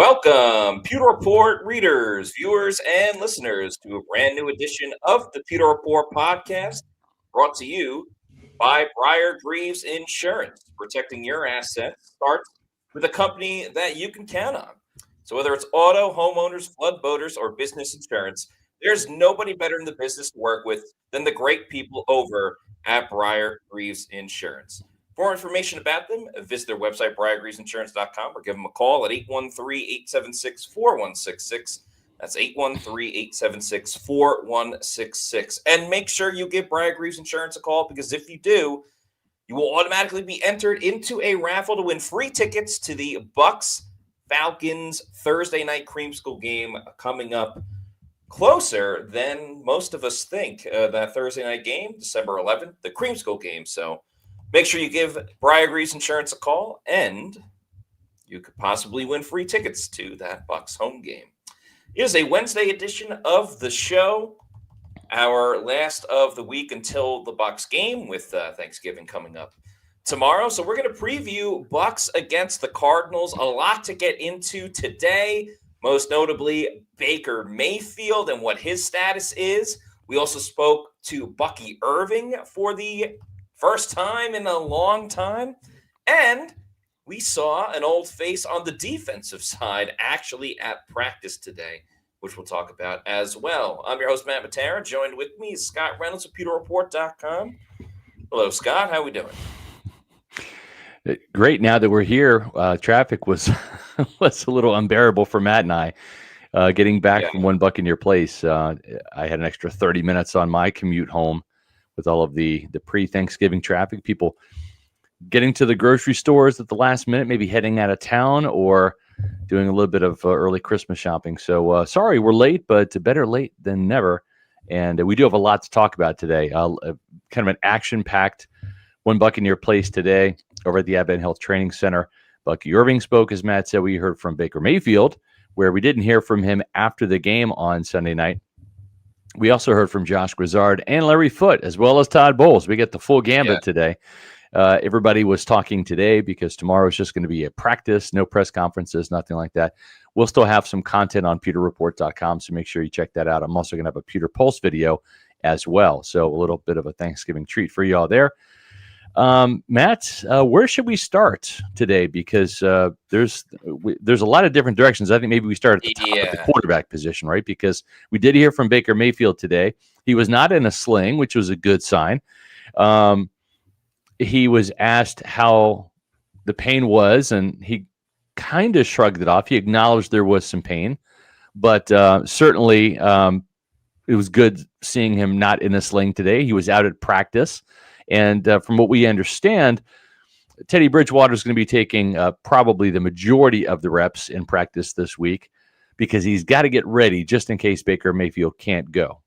Welcome, Pewter Report readers, viewers, and listeners to a brand new edition of the Pewter Report podcast, brought to you by Briar Greaves Insurance. Protecting your assets starts with a company that you can count on. So whether it's auto, homeowners, flood, boaters, or business insurance, there's nobody better in the business to work with than the great people over at Briar Greaves Insurance. For more information about them, visit their website, briargreavesinsurance.com, or give them a call at 813-876-4166. That's 813-876-4166. And make sure you give Briar Greaves Insurance a call, because if you do, you will automatically be entered into a raffle to win free tickets to the Bucs Falcons Thursday night creamsicle game coming up closer than most of us think. That Thursday night game, December 11th, the creamsicle game. So make sure you give Briar Greaves Insurance a call, and you could possibly win free tickets to that Bucs home game. It is a Wednesday edition of the show, our last of the week until the Bucs game, with Thanksgiving coming up tomorrow. So we're going to preview Bucs against the Cardinals. A lot to get into today, most notably Baker Mayfield and what his status is. We also spoke to Bucky Irving for the first time in a long time. And we saw an old face on the defensive side actually at practice today, which we'll talk about as well. I'm your host, Matt Matera. Joined with me is Scott Reynolds of PewterReport.com. Hello, Scott. How are we doing? Great. Now that we're here, traffic was was a little unbearable for Matt and I. Getting back from one Buccaneer place, I had an extra 30 minutes on my commute home with all of the pre-Thanksgiving traffic, people getting to the grocery stores at the last minute, maybe heading out of town or doing a little bit of early Christmas shopping. So sorry we're late, but better late than never. And we do have a lot to talk about today. Kind of an action-packed one Buccaneer place today over at the Advent Health Training Center. Bucky Irving spoke, as Matt said. We heard from Baker Mayfield, where we didn't hear from him after the game on Sunday night. We also heard from Josh Grizzard and Larry Foote, as well as Todd Bowles. We get the full gambit today. Everybody was talking today because tomorrow is just going to be a practice, no press conferences, nothing like that. We'll still have some content on pewterreport.com, so make sure you check that out. I'm also going to have a Pewter Pulse video as well, so a little bit of a Thanksgiving treat for y'all there. Matt, where should we start today? Because there's a lot of different directions. I think maybe we start at the top of the quarterback position, right? Because we did hear from Baker Mayfield today. He was not in a sling, which was a good sign. He was asked how the pain was, and he kind of shrugged it off. He acknowledged there was some pain, but certainly it was good seeing him not in a sling today. He was out at practice. And from what we understand, Teddy Bridgewater is going to be taking probably the majority of the reps in practice this week, because he's got to get ready just in case Baker Mayfield can't go.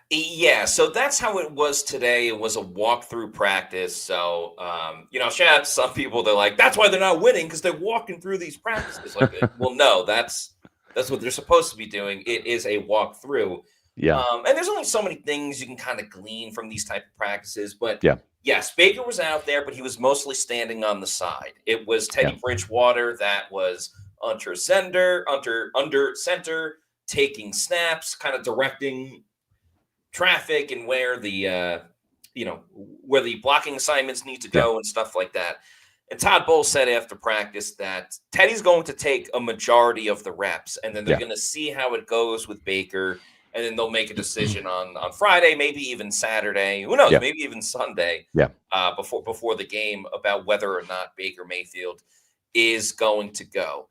Yeah, so that's how it was today. It was a walkthrough practice. So, shout out to some people. They're like, that's why they're not winning, because they're walking through these practices. Like, well, no, that's what they're supposed to be doing. It is a walkthrough. Yeah. And there's only so many things you can kind of glean from these type of practices. But yes, Baker was out there, but he was mostly standing on the side. It was Teddy Bridgewater that was under center, taking snaps, kind of directing traffic and where the blocking assignments need to go and stuff like that. And Todd Bowles said after practice that Teddy's going to take a majority of the reps, and then they're going to see how it goes with Baker. And then they'll make a decision on Friday, maybe even Saturday. Who knows? Maybe even Sunday. Before the game, about whether or not Baker Mayfield is going to go.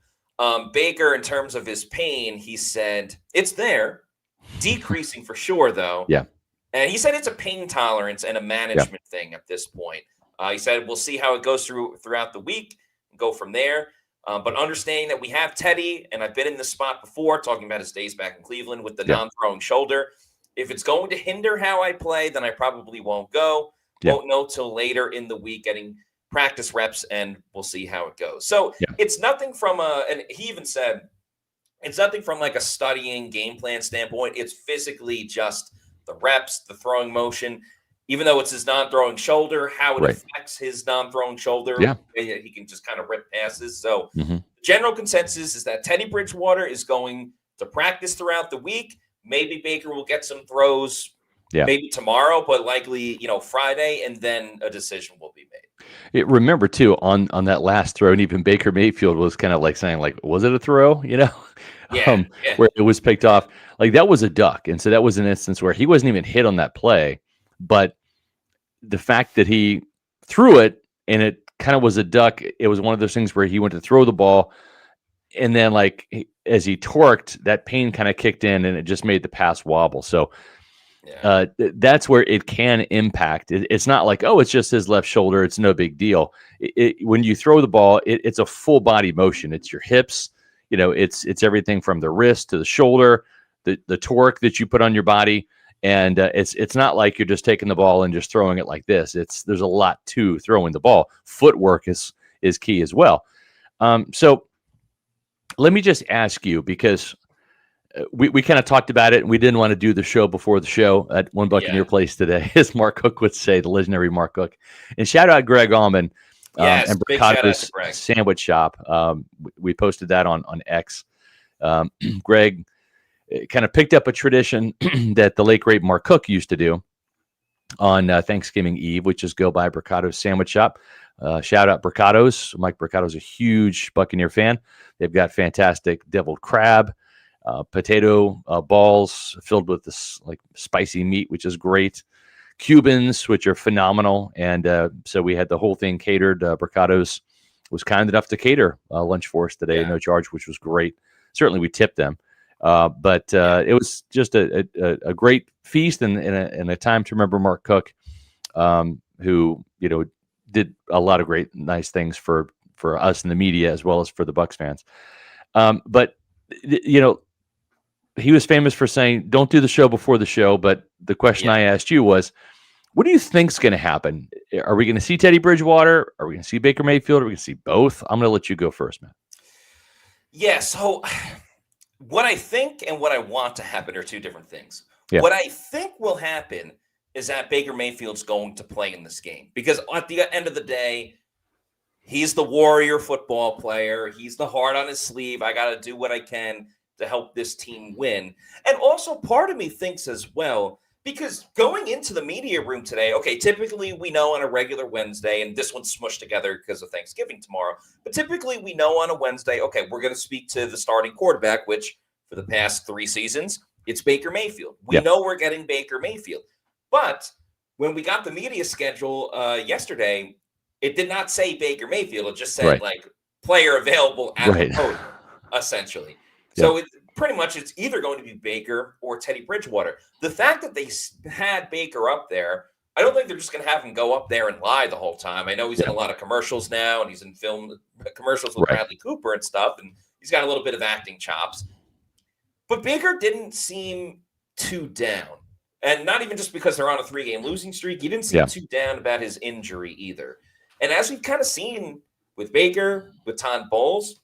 Baker, in terms of his pain, he said it's there, decreasing for sure, though. And he said it's a pain tolerance and a management thing at this point. He said we'll see how it goes throughout the week and go from there. But understanding that we have Teddy, and I've been in this spot before, talking about his days back in Cleveland with the non-throwing shoulder. If it's going to hinder how I play, then I probably won't go. Won't know till later in the week, getting practice reps, and we'll see how it goes. So it's nothing from and he even said, it's nothing from like a studying game plan standpoint. It's physically just the reps, the throwing motion. Even though it's his non-throwing shoulder, how it affects his non-throwing shoulder. He can just kind of rip passes. So general consensus is that Teddy Bridgewater is going to practice throughout the week. Maybe Baker will get some throws maybe tomorrow, but likely, Friday, and then a decision will be made. Remember, too, on that last throw, and even Baker Mayfield was kind of like saying, like, was it a throw? Where it was picked off. Like, that was a duck. And so that was an instance where he wasn't even hit on that play. But the fact that he threw it and it kind of was a duck, it was one of those things where he went to throw the ball. And then, like, as he torqued, that pain kind of kicked in and it just made the pass wobble. So that's where it can impact. It's not like, oh, it's just his left shoulder, it's no big deal. When you throw the ball, it's a full body motion. It's your hips, it's everything from the wrist to the shoulder, the torque that you put on your body. And it's not like you're just taking the ball and just throwing it like this. There's a lot to throwing the ball. Footwork is key as well. So let me just ask you, because we kind of talked about it, and we didn't want to do the show before the show at One Buccaneer Place today, as Mark Cook would say, the legendary Mark Cook. And shout out Greg Allman and Bricato's Sandwich Shop. We posted that on X. Greg kind of picked up a tradition that the late great Mark Cook used to do on Thanksgiving Eve, which is go by Bricato's Sandwich Shop. Shout out Bricato's. Mike Bricato's a huge Buccaneer fan. They've got fantastic deviled crab, potato balls filled with this like spicy meat, which is great. Cubans, which are phenomenal. And so we had the whole thing catered. Bricato's was kind enough to cater lunch for us today, no charge, which was great. Certainly we tipped them. But it was just a great feast and a time to remember Mark Cook, who, did a lot of great, nice things for us in the media, as well as for the Bucs fans. But he was famous for saying, don't do the show before the show. But the question I asked you was, what do you think's going to happen? Are we going to see Teddy Bridgewater? Are we going to see Baker Mayfield? Are we going to see both? I'm going to let you go first, man. Yeah. So what I think and what I want to happen are two different things. Yeah. What I think will happen is that Baker Mayfield's going to play in this game, because at the end of the day, he's the warrior football player. He's the heart on his sleeve. I got to do what I can to help this team win. And also part of me thinks as well, because going into the media room today, okay, typically we know on a regular Wednesday, and this one's smushed together because of Thanksgiving tomorrow, but typically we know on a Wednesday, okay, we're going to speak to the starting quarterback, which for the past 3 seasons, it's Baker Mayfield. We know we're getting Baker Mayfield. But when we got the media schedule yesterday, it did not say Baker Mayfield. It just said like player available at the podium, essentially. So it's either going to be Baker or Teddy Bridgewater. The fact that they had Baker up there, I don't think they're just going to have him go up there and lie the whole time. I know he's in a lot of commercials now, and he's in film commercials with Bradley Cooper and stuff, and he's got a little bit of acting chops. But Baker didn't seem too down. And not even just because they're on a 3-game losing streak. He didn't seem too down about his injury either. And as we've kind of seen with Baker, with Todd Bowles,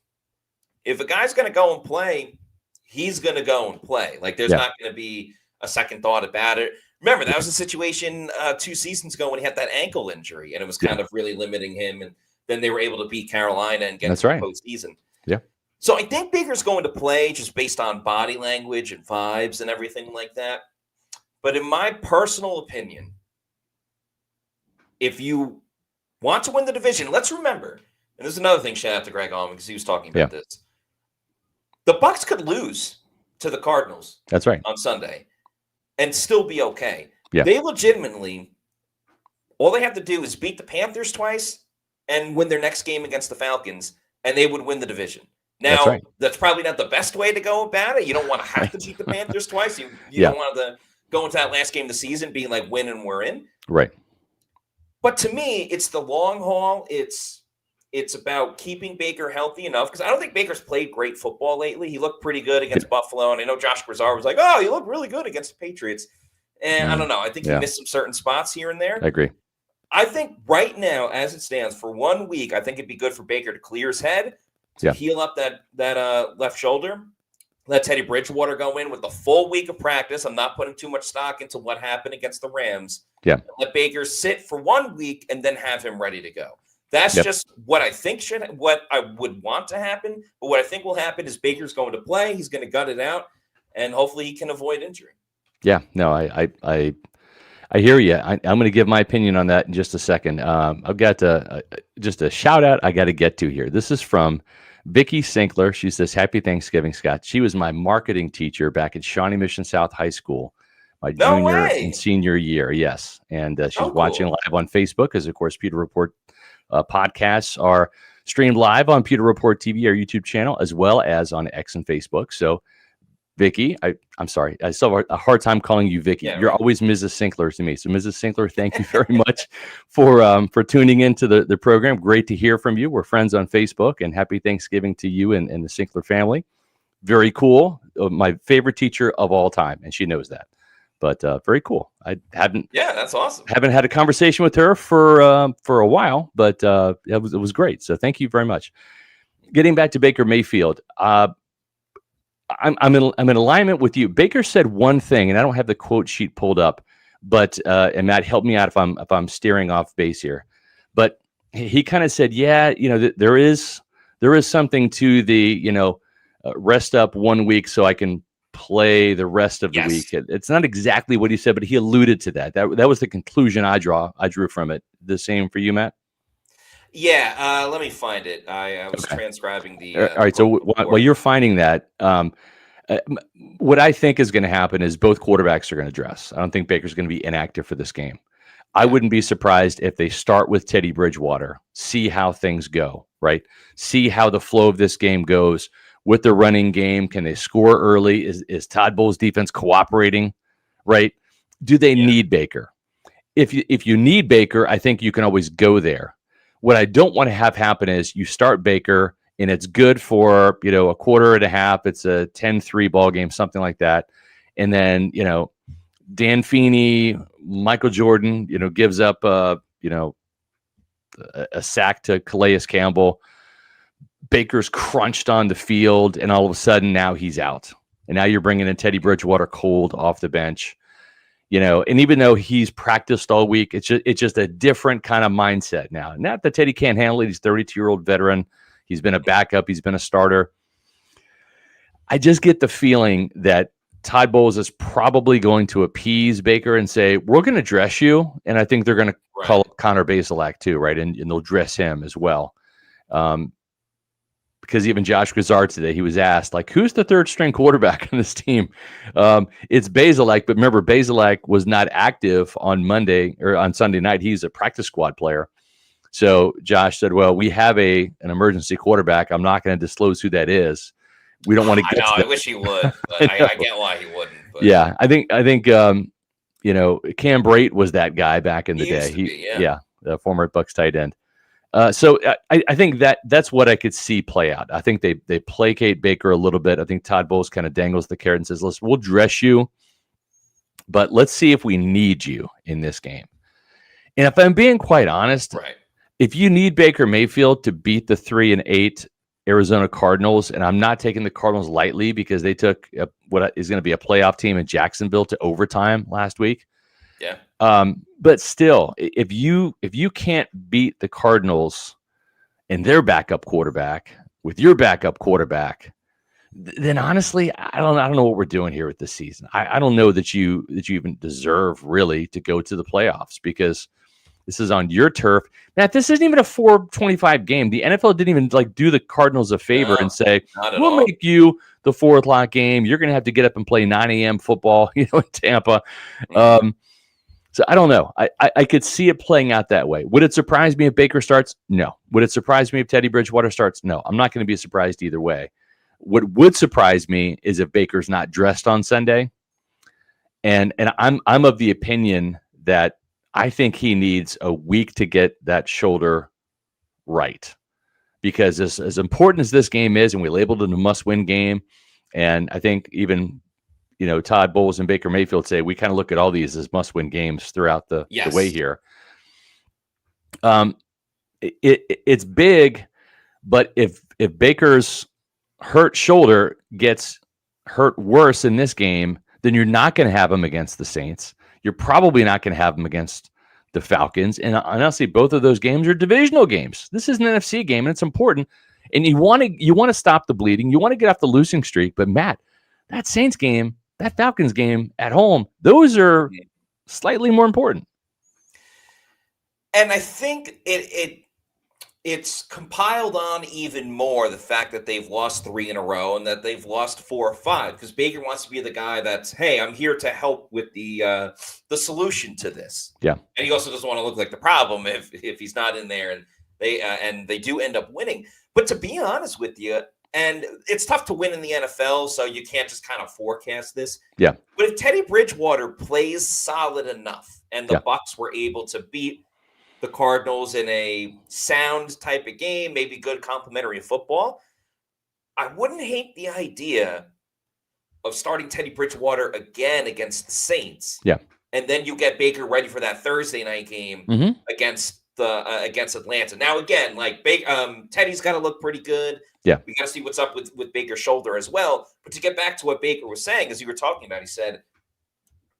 if a guy's going to go and play, he's going to go and play. Like, there's not going to be a second thought about it. Remember, that was a situation 2 seasons ago when he had that ankle injury, and it was kind of really limiting him. And then they were able to beat Carolina and get to the postseason. Yeah. So I think Baker's going to play just based on body language and vibes and everything like that. But in my personal opinion, if you want to win the division, let's remember, and this is another thing, shout out to Greg Allman, because he was talking about this. The Bucs could lose to the Cardinals. That's right. On Sunday and still be okay. Yeah. They legitimately, all they have to do is beat the Panthers twice and win their next game against the Falcons, and they would win the division. Now, that's probably not the best way to go about it. You don't want to have to beat the Panthers twice. You don't want to go into that last game of the season being like, win and we're in. Right. But to me, it's the long haul. It's about keeping Baker healthy enough, because I don't think Baker's played great football lately. He looked pretty good against Buffalo, and I know Josh Grisar was like, oh, you look really good against the Patriots. And I don't know. I think he missed some certain spots here and there. I agree. I think right now, as it stands, for 1 week, I think it'd be good for Baker to clear his head, to heal up that left shoulder. Let Teddy Bridgewater go in with the full week of practice. I'm not putting too much stock into what happened against the Rams. Yeah. Let Baker sit for 1 week and then have him ready to go. That's just what I think what I would want to happen. But what I think will happen is Baker's going to play. He's going to gut it out, and hopefully he can avoid injury. Yeah, no, I hear you. I'm going to give my opinion on that in just a second. I've got just a shout out I got to get to here. This is from Vicky Sinkler. She says, "Happy Thanksgiving, Scott." She was my marketing teacher back at Shawnee Mission South High School, my junior and senior year. Yes, and she's watching live on Facebook, because of course Pewter Report podcasts are streamed live on Pewter Report TV, our YouTube channel, as well as on X and Facebook. So, Vicky, I'm sorry, I still have a hard time calling you Vicky. You're always Mrs. Sinkler to me. So, Mrs. Sinkler, thank you very much for tuning into the program. Great to hear from you. We're friends on Facebook, and happy Thanksgiving to you and the Sinkler family. Very cool. My favorite teacher of all time, and she knows that. But very cool. I haven't. Yeah, that's awesome. Haven't had a conversation with her for a while, but it was great. So thank you very much. Getting back to Baker Mayfield, I'm in alignment with you. Baker said one thing, and I don't have the quote sheet pulled up, but and Matt, help me out if I'm steering off base here. But he kind of said, yeah, there is something to the rest up 1 week so I can play the rest of the week. It's not exactly what he said, but he alluded to that. That was the conclusion I drew from it. The same for you, Matt? Yeah, let me find it. I was transcribing the. All right. So while you're finding that, what I think is going to happen is both quarterbacks are going to dress. I don't think Baker's going to be inactive for this game. I wouldn't be surprised if they start with Teddy Bridgewater, see how things go, right? See how the flow of this game goes with the running game. Can they score early? Is Todd Bowles' defense cooperating, right? Do they need Baker? If you need Baker, I think you can always go there. What I don't want to have happen is you start Baker and it's good for, a quarter and a half. It's a 10-3 ball game, something like that. And then, Dan Feeney, Michael Jordan, gives up, a sack to Calais Campbell. Baker's crunched on the field, and all of a sudden now he's out. And now you're bringing in Teddy Bridgewater cold off the bench. And even though he's practiced all week, it's just a different kind of mindset now. Not that Teddy can't handle it. He's a 32-year-old veteran. He's been a backup. He's been a starter. I just get the feeling that Todd Bowles is probably going to appease Baker and say, we're going to dress you. And I think they're going to call up Connor Bazelak too, right? And they'll dress him as well. Because even Josh Grizzard today, he was asked, who's the third string quarterback on this team? It's Bazelak, but remember, Bazelak was not active on Monday or on Sunday night. He's a practice squad player. So Josh said, well, we have an emergency quarterback. I'm not going to disclose who that is. We don't want to get I wish he would, but I get why he wouldn't. But. Yeah, I think Cam Brate was that guy back in the day. The former Bucs tight end. So I think that's what I could see play out. I think they placate Baker a little bit. I think Todd Bowles kind of dangles the carrot and says, listen, we'll dress you, but let's see if we need you in this game. And if I'm being quite honest, if you need Baker Mayfield to beat the 3-8 Arizona Cardinals, and I'm not taking the Cardinals lightly because they took what is going to be a playoff team in Jacksonville to overtime last week. Yeah. But still, if you can't beat the Cardinals and their backup quarterback with your backup quarterback, then honestly, I don't know what we're doing here with this season. I don't know that you even deserve really to go to the playoffs, because this is on your turf. Matt, this isn't even a 4:25 game. The NFL didn't even do the Cardinals a favor and say, we'll make you the 4 o'clock game. You're going to have to get up and play 9 a.m. football, in Tampa. So I don't know. I could see it playing out that way. Would it surprise me if Baker starts? No. Would it surprise me if Teddy Bridgewater starts? No. I'm not going to be surprised either way. What would surprise me is if Baker's not dressed on Sunday. And I'm of the opinion that I think he needs a week to get that shoulder right. Because as important as this game is, and we labeled it a must-win game, and I think even Todd Bowles and Baker Mayfield say we kind of look at all these as must-win games throughout the way here. It's big, but if Baker's hurt shoulder gets hurt worse in this game, then you're not going to have him against the Saints. You're probably not going to have him against the Falcons. And honestly, both of those games are divisional games. This is an NFC game, and it's important. And you want to stop the bleeding. You want to get off the losing streak. But Matt, that Saints game, that Falcons game at home, those are slightly more important. And I think it's compiled on even more the fact that they've lost 3 in a row and that they've lost 4 or 5, because Baker wants to be the guy that's, hey, I'm here to help with the solution to this. Yeah. And he also doesn't want to look like the problem if he's not in there, and they do end up winning. But to be honest with you, and it's tough to win in the NFL, so you can't just kind of forecast this. Yeah. But if Teddy Bridgewater plays solid enough and the Bucs were able to beat the Cardinals in a sound type of game, maybe good complementary football, I wouldn't hate the idea of starting Teddy Bridgewater again against the Saints. Yeah. And then you get Baker ready for that Thursday night game against Atlanta. Now, again, like Teddy's got to look pretty good. Yeah. We got to see what's up with Baker's shoulder as well. But to get back to what Baker was saying, as you were talking about, he said,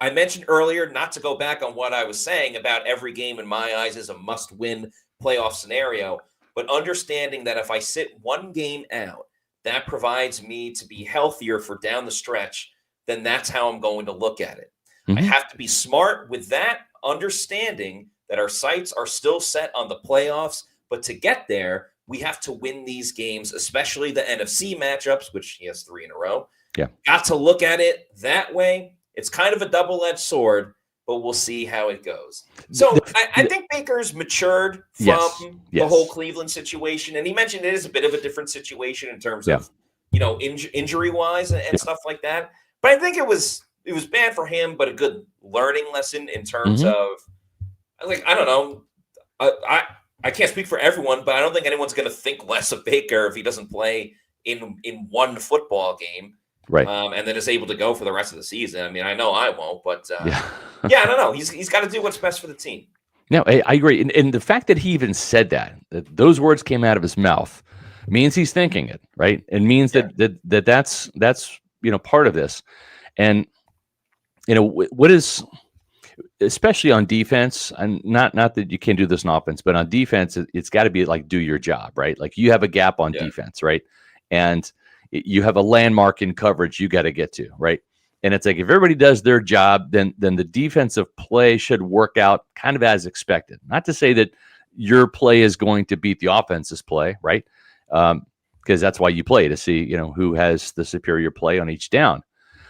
I mentioned earlier, not to go back on what I was saying about every game in my eyes is a must-win playoff scenario, but understanding that if I sit one game out, that provides me to be healthier for down the stretch, then that's how I'm going to look at it. I have to be smart with that, understanding that our sights are still set on the playoffs, but to get there, we have to win these games, especially the NFC matchups, which he has 3 in a row. Yeah. Got to look at it that way. It's kind of a double-edged sword, but we'll see how it goes. So I think Baker's matured from the whole Cleveland situation, and he mentioned it is a bit of a different situation in terms of, injury-wise and stuff like that. But I think it was bad for him, but a good learning lesson in terms of, like, I don't know, I can't speak for everyone, but I don't think anyone's going to think less of Baker if he doesn't play in one football game. Right. And then is able to go for the rest of the season. I mean, I know I won't, but I don't know. He's got to do what's best for the team. No, I agree. And the fact that he even said that those words came out of his mouth means he's thinking it, right? It means that's part of this. And, what is, especially on defense, and not that you can't do this on offense, but on defense, it's got to be like, do your job, right? Like you have a gap on defense, right? And you have a landmark in coverage you got to get to, right? And it's like, if everybody does their job, then the defensive play should work out kind of as expected. Not to say that your play is going to beat the offense's play, right? Because that's why you play, to see, who has the superior play on each down.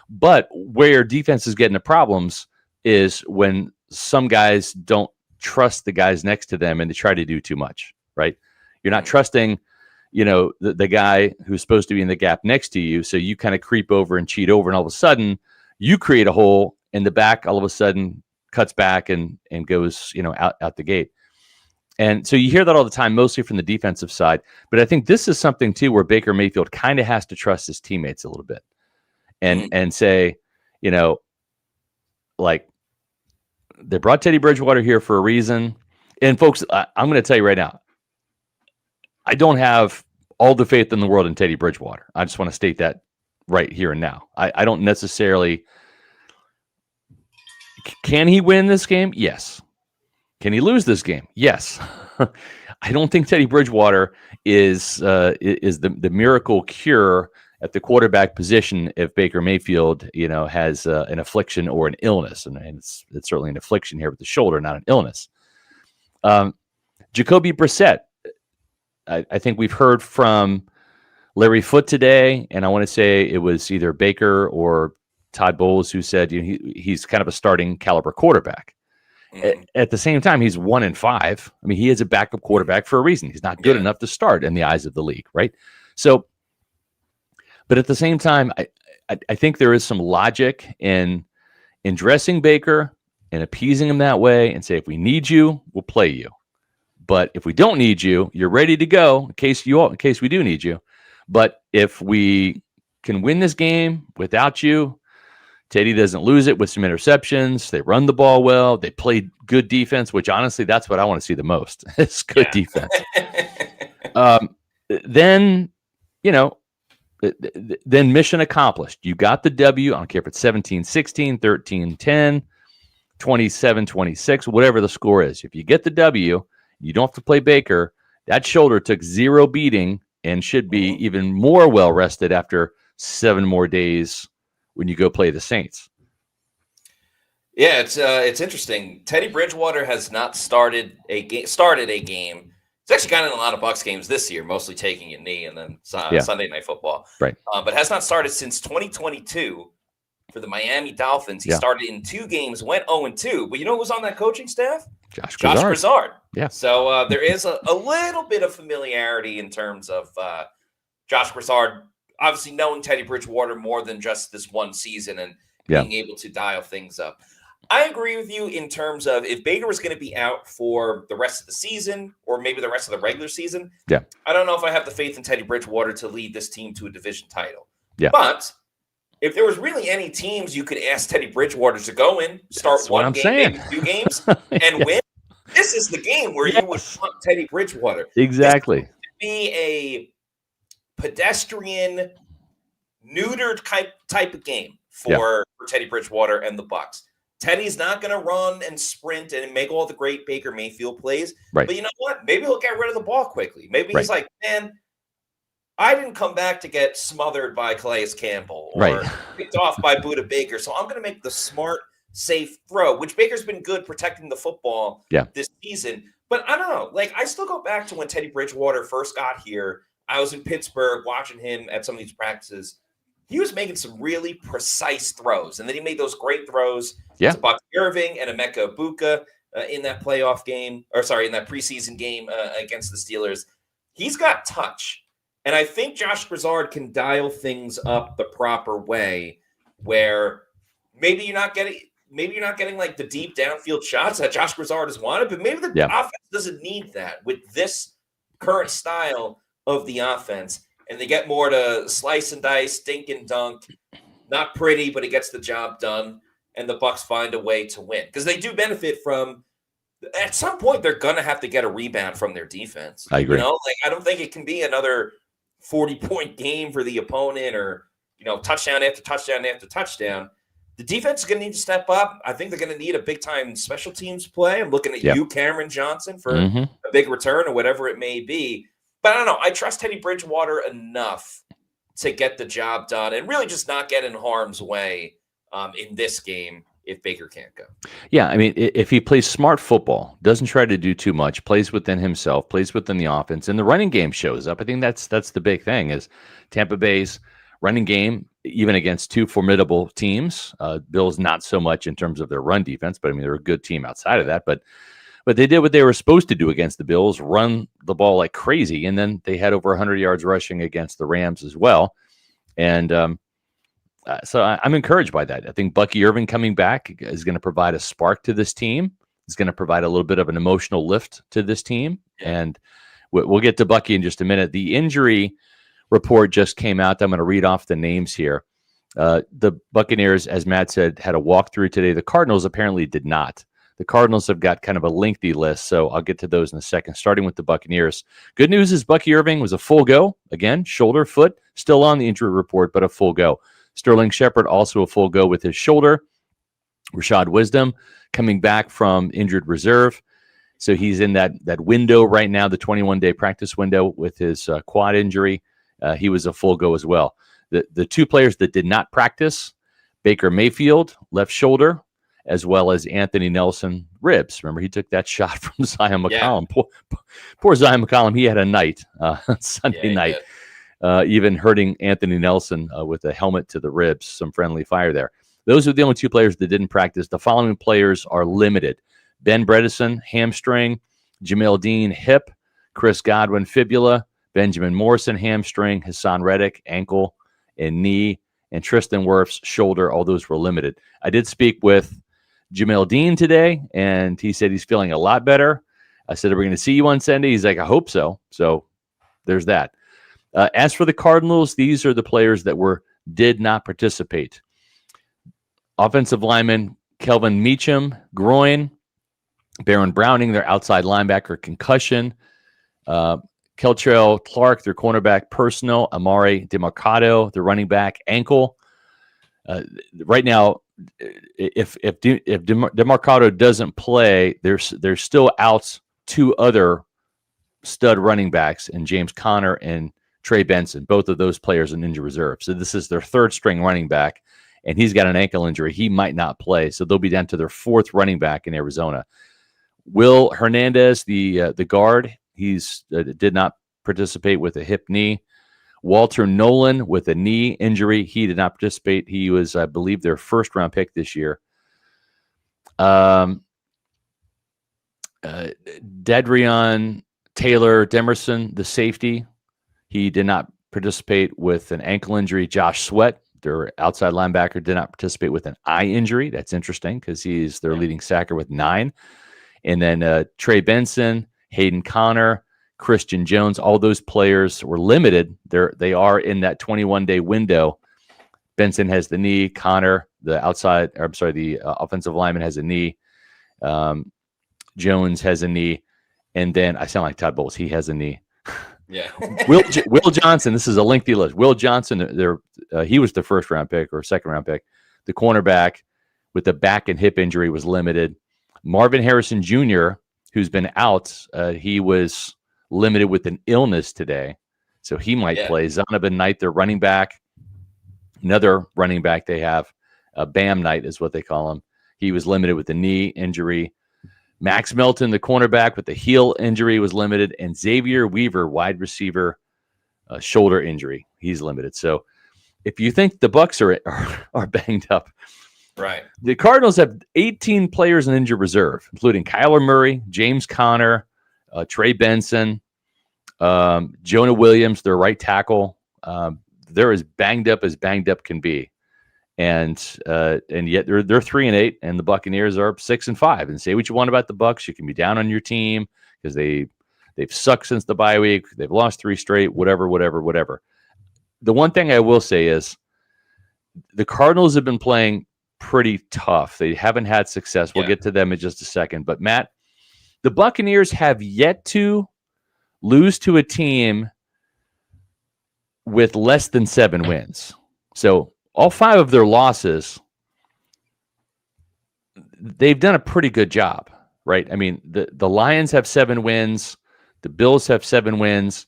But where defense is getting the problems is when some guys don't trust the guys next to them and they try to do too much, right? You're not trusting the guy who's supposed to be in the gap next to you. So you kind of creep over and cheat over, and all of a sudden you create a hole in the back, all of a sudden cuts back and goes, out the gate. And so you hear that all the time, mostly from the defensive side. But I think this is something too, where Baker Mayfield kind of has to trust his teammates a little bit and say, like, they brought Teddy Bridgewater here for a reason. And folks, I'm going to tell you right now, I don't have all the faith in the world in Teddy Bridgewater. I just want to state that right here and now. I don't necessarily. Can he win this game? Yes. Can he lose this game? Yes. I don't think Teddy Bridgewater is the miracle cure at the quarterback position if Baker Mayfield, has an affliction or an illness, and it's certainly an affliction here with the shoulder, not an illness. Jacoby Brissett. I think we've heard from Larry Foote today, and I want to say it was either Baker or Todd Bowles who said he's kind of a starting caliber quarterback. At the same time, he's 1-5. I mean, he is a backup quarterback for a reason. He's not good enough to start in the eyes of the league, right? So, but at the same time, I think there is some logic in dressing Baker and appeasing him that way and say, if we need you, we'll play you. But if we don't need you, you're ready to go in case we do need you. But if we can win this game without you, Teddy doesn't lose it with some interceptions. They run the ball well. They play good defense, which honestly, that's what I want to see the most. It's good defense. Then mission accomplished. You got the W. I don't care if it's 17-16, 13-10. 27-26, whatever the score is. If you get the W, you don't have to play Baker. That shoulder took 0 beating and should be even more well rested after 7 more days when you go play the Saints. Yeah, it's interesting. Teddy Bridgewater has not started a game. He's actually gotten in a lot of Bucs games this year, mostly taking a knee and then Sunday Night Football. Right. But has not started since 2022 for the Miami Dolphins. He started in 2 games, went 0-2. But you know who's on that coaching staff? Josh Grizzard. Yeah. So there is a little bit of familiarity in terms of Josh Grizzard, obviously knowing Teddy Bridgewater more than just this one season and being able to dial things up. I agree with you in terms of if Baker was going to be out for the rest of the season or maybe the rest of the regular season, I don't know if I have the faith in Teddy Bridgewater to lead this team to a division title. Yeah. But if there was really any teams you could ask Teddy Bridgewater to go in, start one game, maybe 2 games, and win, this is the game where you would want Teddy Bridgewater. Exactly. This would be a pedestrian, neutered type of game for Teddy Bridgewater and the Bucs. Teddy's not going to run and sprint and make all the great Baker Mayfield plays. Right. But you know what? Maybe he'll get rid of the ball quickly. Maybe he's like, man, I didn't come back to get smothered by Calais Campbell or picked off by Buda Baker. So I'm going to make the smart, safe throw, which Baker's been good protecting the football this season. But I don't know. Like, I still go back to when Teddy Bridgewater first got here. I was in Pittsburgh watching him at some of these practices. He was making some really precise throws. And then he made those great throws to Bucky Irving and Emeka Egbuka in that playoff game, in that preseason game against the Steelers. He's got touch. And I think Josh Grizzard can dial things up the proper way where maybe you're not getting like the deep downfield shots that Josh Grizzard has wanted, but maybe the offense doesn't need that with this current style of the offense. And they get more to slice and dice, dink and dunk. Not pretty, but it gets the job done. And the Bucs find a way to win. Because they do benefit from, at some point, they're going to have to get a rebound from their defense. I agree. You know, like, I don't think it can be another 40-point game for the opponent or, touchdown after touchdown after touchdown. The defense is going to need to step up. I think they're going to need a big-time special teams play. I'm looking at you, Cameron Johnson, for a big return or whatever it may be. But I don't know. I trust Teddy Bridgewater enough to get the job done and really just not get in harm's way in this game if Baker can't go. Yeah, I mean, if he plays smart football, doesn't try to do too much, plays within himself, plays within the offense, and the running game shows up. I think that's the big thing is Tampa Bay's running game, even against 2 formidable teams. Bills not so much in terms of their run defense, but I mean, they're a good team outside of that. But they did what they were supposed to do against the Bills, run the ball like crazy. And then they had over 100 yards rushing against the Rams as well. And so I'm encouraged by that. I think Bucky Irving coming back is going to provide a spark to this team. It's going to provide a little bit of an emotional lift to this team. And we'll get to Bucky in just a minute. The injury report just came out. I'm going to read off the names here. The Buccaneers, as Matt said, had a walkthrough today. The Cardinals apparently did not. The Cardinals have got kind of a lengthy list, so I'll get to those in a second, starting with the Buccaneers. Good news is Bucky Irving was a full go. Again, shoulder, foot, still on the injury report, but a full go. Sterling Shepard also a full go with his shoulder. Rashad Wisdom coming back from injured reserve. So he's in that window right now, the 21-day practice window with his quad injury. He was a full go as well. The 2 players that did not practice, Baker Mayfield, left shoulder, as well as Anthony Nelson, ribs. Remember, he took that shot from Zion McCollum. Poor Zion McCollum. He had a night, Sunday night, even hurting Anthony Nelson with a helmet to the ribs, some friendly fire there. Those are the only 2 players that didn't practice. The following players are limited. Ben Bredesen, hamstring. Jamel Dean, hip. Chris Godwin, fibula. Benjamin Morrison, hamstring. Hassan Reddick, ankle and knee. And Tristan Wirfs, shoulder. All those were limited. I did speak with Jamel Dean today, and he said he's feeling a lot better. I said, are we going to see you on Sunday? He's like, I hope so. So there's that. As for the Cardinals, these are the players that did not participate. Offensive lineman Kelvin Meacham, groin. Baron Browning, their outside linebacker, concussion. Keltrell Clark, their cornerback, personal. Amare DeMarcado, their running back, ankle. right now, if DeMarcado doesn't play, there's still outs two other stud running backs in James Conner and Trey Benson. Both of those players in injured reserve. So this is their third string running back, and he's got an ankle injury. He might not play, so they'll be down to their fourth running back in Arizona. Will Hernandez, the guard, did not participate with a hip knee. Walter Nolan with a knee injury. He did not participate. He was, I believe, their first-round pick this year. Dadrion Taylor Demerson, the safety, he did not participate with an ankle injury. Josh Sweat, their outside linebacker, did not participate with an eye injury. That's interesting because he's their leading sacker with 9. And then Trey Benson, Hayden Connor, Christian Jones, all those players were limited. They are in that 21-day window. Benson has the knee. Connor, the offensive lineman, has a knee. Jones has a knee. And then I sound like Todd Bowles. He has a knee. Yeah. Will Johnson. This is a lengthy list. Will Johnson. He was the first-round pick or second-round pick. The cornerback with the back and hip injury was limited. Marvin Harrison Jr., who's been out, he was limited with an illness today, so he might play. Zonovan Knight, their running back, another running back they have, Bam Knight is what they call him. He was limited with a knee injury. Max Melton, the cornerback with the heel injury, was limited, and Xavier Weaver, wide receiver, shoulder injury. He's limited. So if you think the Bucs are banged up, right? The Cardinals have 18 players in injured reserve, including Kyler Murray, James Conner, Trey Benson, Jonah Williams, their right tackle. They're as banged up can be, and yet they're 3-8, and the Buccaneers are 6-5. And say what you want about the Bucs, you can be down on your team because they've sucked since the bye week. They've lost 3 straight. Whatever. The one thing I will say is the Cardinals have been playing pretty tough. They haven't had success. We'll get to them in just a second. But Matt, the Buccaneers have yet to lose to a team with less than 7 wins. So all 5 of their losses, they've done a pretty good job, right? I mean, the Lions have 7 wins. The Bills have 7 wins.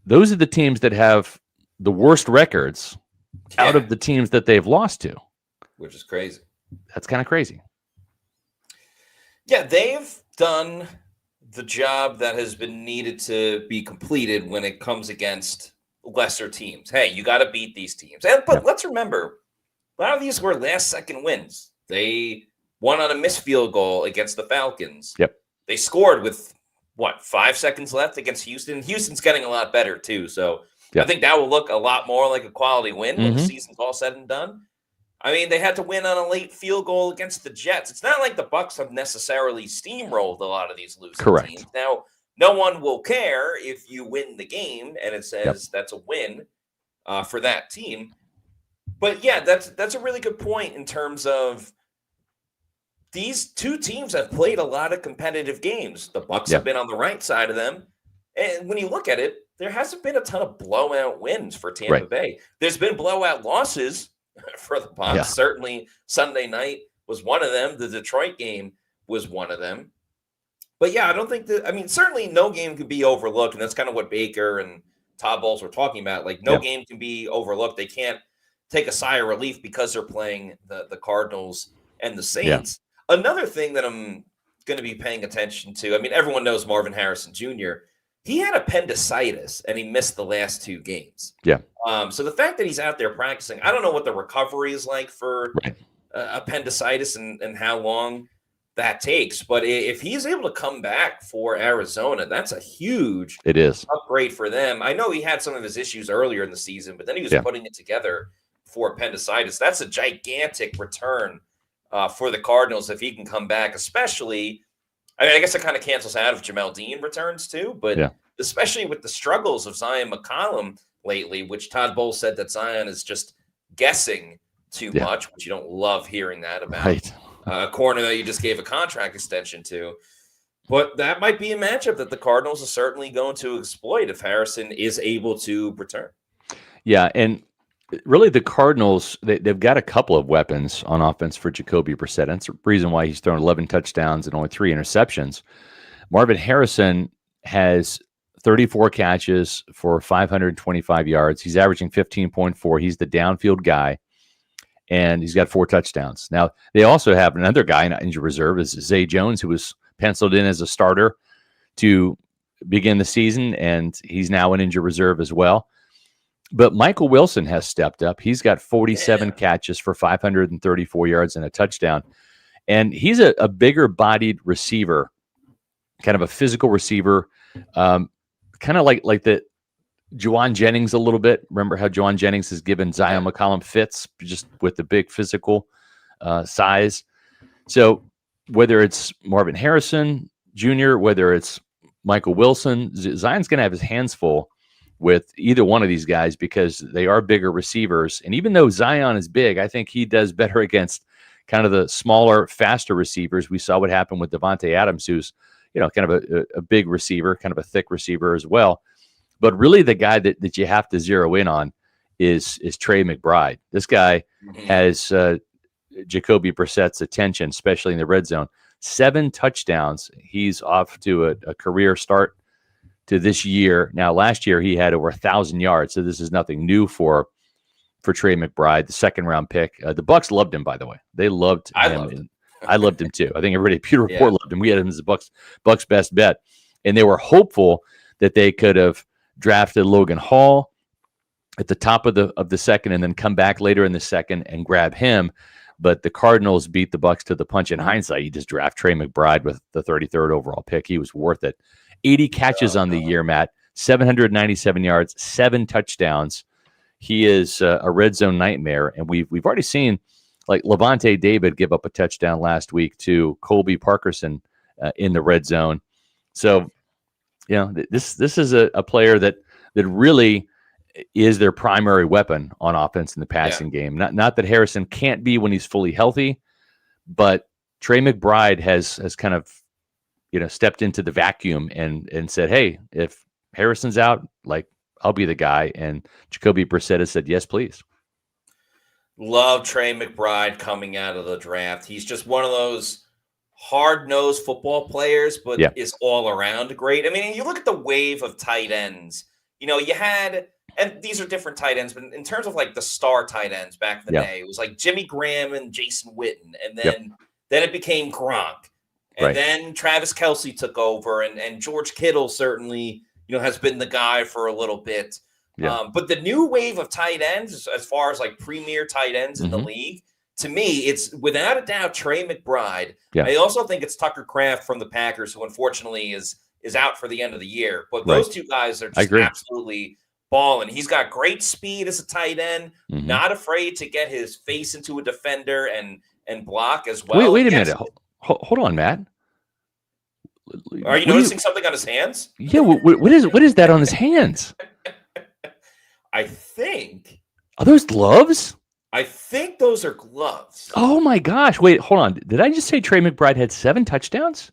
Those are the teams that have the worst records out of the teams that they've lost to. Which is crazy. That's kind of crazy. Yeah, they've done the job that has been needed to be completed when it comes against lesser teams. Hey, you got to beat these teams. But let's remember, a lot of these were last-second wins. They won on a missed field goal against the Falcons. Yep. They scored with, 5 seconds left against Houston? Houston's getting a lot better, too. So I think that will look a lot more like a quality win when the season's all said and done. I mean, they had to win on a late field goal against the Jets. It's not like the Bucs have necessarily steamrolled a lot of these losing teams. Now, no one will care if you win the game and it says that's a win for that team. But yeah, that's a really good point in terms of these 2 teams have played a lot of competitive games. The Bucs have been on the right side of them. And when you look at it, there hasn't been a ton of blowout wins for Tampa Bay. There's been blowout losses for the Bucs. Certainly Sunday night was one of them. The Detroit game was one of them. But yeah, I don't think certainly no game can be overlooked. And that's kind of what Baker and Todd Bowles were talking about. Like no game can be overlooked. They can't take a sigh of relief because they're playing the Cardinals and the Saints. Another thing that I'm going to be paying attention to, everyone knows Marvin Harrison Jr. He had appendicitis and he missed the last 2 games. Yeah. So the fact that he's out there practicing, I don't know what the recovery is like for appendicitis and how long that takes. But if he's able to come back for Arizona, that's a huge upgrade for them. I know he had some of his issues earlier in the season, but then he was putting it together for appendicitis. That's a gigantic return for the Cardinals if he can come back, especially – I guess it kind of cancels out if Jamel Dean returns too, but especially with the struggles of Zion McCollum lately, which Todd Bowles said that Zion is just guessing too much, which you don't love hearing that about. A corner that you just gave a contract extension to. But that might be a matchup that the Cardinals are certainly going to exploit if Harrison is able to return. Yeah, and really the Cardinals, they've got a couple of weapons on offense for Jacoby Brissett. That's the reason why he's thrown 11 touchdowns and only 3 interceptions. Marvin Harrison has 34 catches for 525 yards. He's averaging 15.4. He's the downfield guy, and he's got 4 touchdowns. Now, they also have another guy in injured reserve, is Zay Jones, who was penciled in as a starter to begin the season, and he's now in injured reserve as well. But Michael Wilson has stepped up. He's got 47 catches for 534 yards and a touchdown. And he's a bigger-bodied receiver, kind of a physical receiver, kind of like the Juwan Jennings a little bit. Remember how Juwan Jennings has given Zion McCollum fits just with the big physical size. So whether it's Marvin Harrison Jr., whether it's Michael Wilson, Zion's going to have his hands full with either one of these guys because they are bigger receivers. And even though Zion is big, I think he does better against kind of the smaller, faster receivers. We saw what happened with Devontae Adams, who's, kind of a big receiver, kind of a thick receiver as well. But really the guy that you have to zero in on is Trey McBride. This guy has Jacoby Brissett's attention, especially in the red zone. 7 touchdowns. He's off to a career start to this year. Now, last year he had over 1,000 yards, so this is nothing new for Trey McBride, the second-round pick. The Bucs loved him, by the way. They loved him. I loved him too. I think everybody at Pewter Report loved him. We had him as the Bucs best bet, and they were hopeful that they could have drafted Logan Hall at the top of the second, and then come back later in the second and grab him. But the Cardinals beat the Bucs to the punch. In hindsight, you just draft Trey McBride with the 33rd overall pick. He was worth it. 80 catches on the year, Matt, 797 yards, 7 touchdowns. He is a red zone nightmare, and we've already seen like Levante David give up a touchdown last week to Colby Parkerson in the red zone. So, this is a player that really is their primary weapon on offense in the passing game. Not that Harrison can't be when he's fully healthy, but Trey McBride has kind of stepped into the vacuum and said, hey, if Harrison's out, like, I'll be the guy. And Jacoby Brissett has said, yes, please. Love Trey McBride coming out of the draft. He's just one of those hard-nosed football players, but is all around great. I mean, you look at the wave of tight ends, you had, and these are different tight ends, but in terms of like the star tight ends back in the day, it was like Jimmy Graham and Jason Witten. And then it became Gronk. And then Travis Kelce took over, and George Kittle certainly, has been the guy for a little bit. But the new wave of tight ends, as far as like premier tight ends in the league, to me, it's without a doubt Trey McBride. I also think it's Tucker Kraft from the Packers, who unfortunately is out for the end of the year. But those two guys are just absolutely balling. He's got great speed as a tight end, not afraid to get his face into a defender and block as well. Wait a minute. Hold on, Matt. Are you noticing something on his hands? Yeah, what is that on his hands? I think. Are those gloves? I think those are gloves. Oh my gosh! Wait, hold on. Did I just say Trey McBride had 7 touchdowns?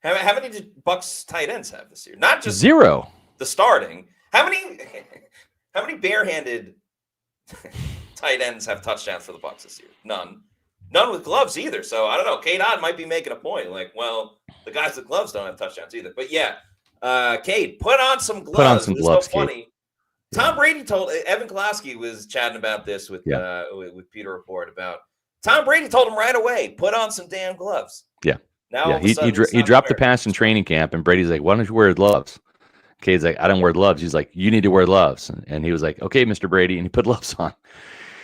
How many did Bucs tight ends have this year? Not just 0. The starting. How many barehanded tight ends have touchdowns for the Bucs this year? None. None with gloves either. So I don't know. Cade might be making a point. Like, well, the guys with gloves don't have touchdowns either. But yeah, Cade, put on some gloves. Put on some gloves. So funny. Tom Brady told Evan Kolowski was chatting about this with Pewter Report about Tom Brady told him right away, put on some damn gloves. Yeah. Now he dropped the pass in training camp, and Brady's like, why don't you wear gloves? Cade's like, I don't wear gloves. He's like, you need to wear gloves. And he was like, okay, Mr. Brady. And he put gloves on.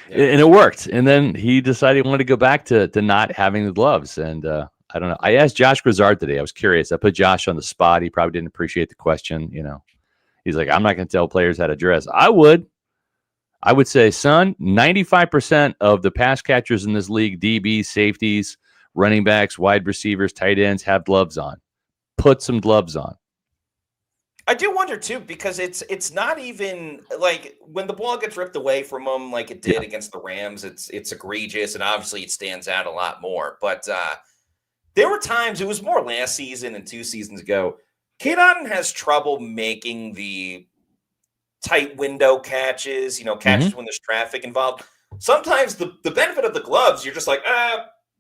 And it worked. And then he decided he wanted to go back to not having the gloves. And I don't know. I asked Josh Grizzard today. I was curious. I put Josh on the spot. He probably didn't appreciate the question. He's like, I'm not going to tell players how to dress. I would say, son, 95% of the pass catchers in this league, DBs, safeties, running backs, wide receivers, tight ends, have gloves on. Put some gloves on. I do wonder too, because it's not even like when the ball gets ripped away from them, like it did against the Rams. It's egregious, and obviously it stands out a lot more. But there were times, it was more last season and 2 seasons ago. Cade Otton has trouble making the tight window catches, catches when there's traffic involved. Sometimes the benefit of the gloves, you're just like,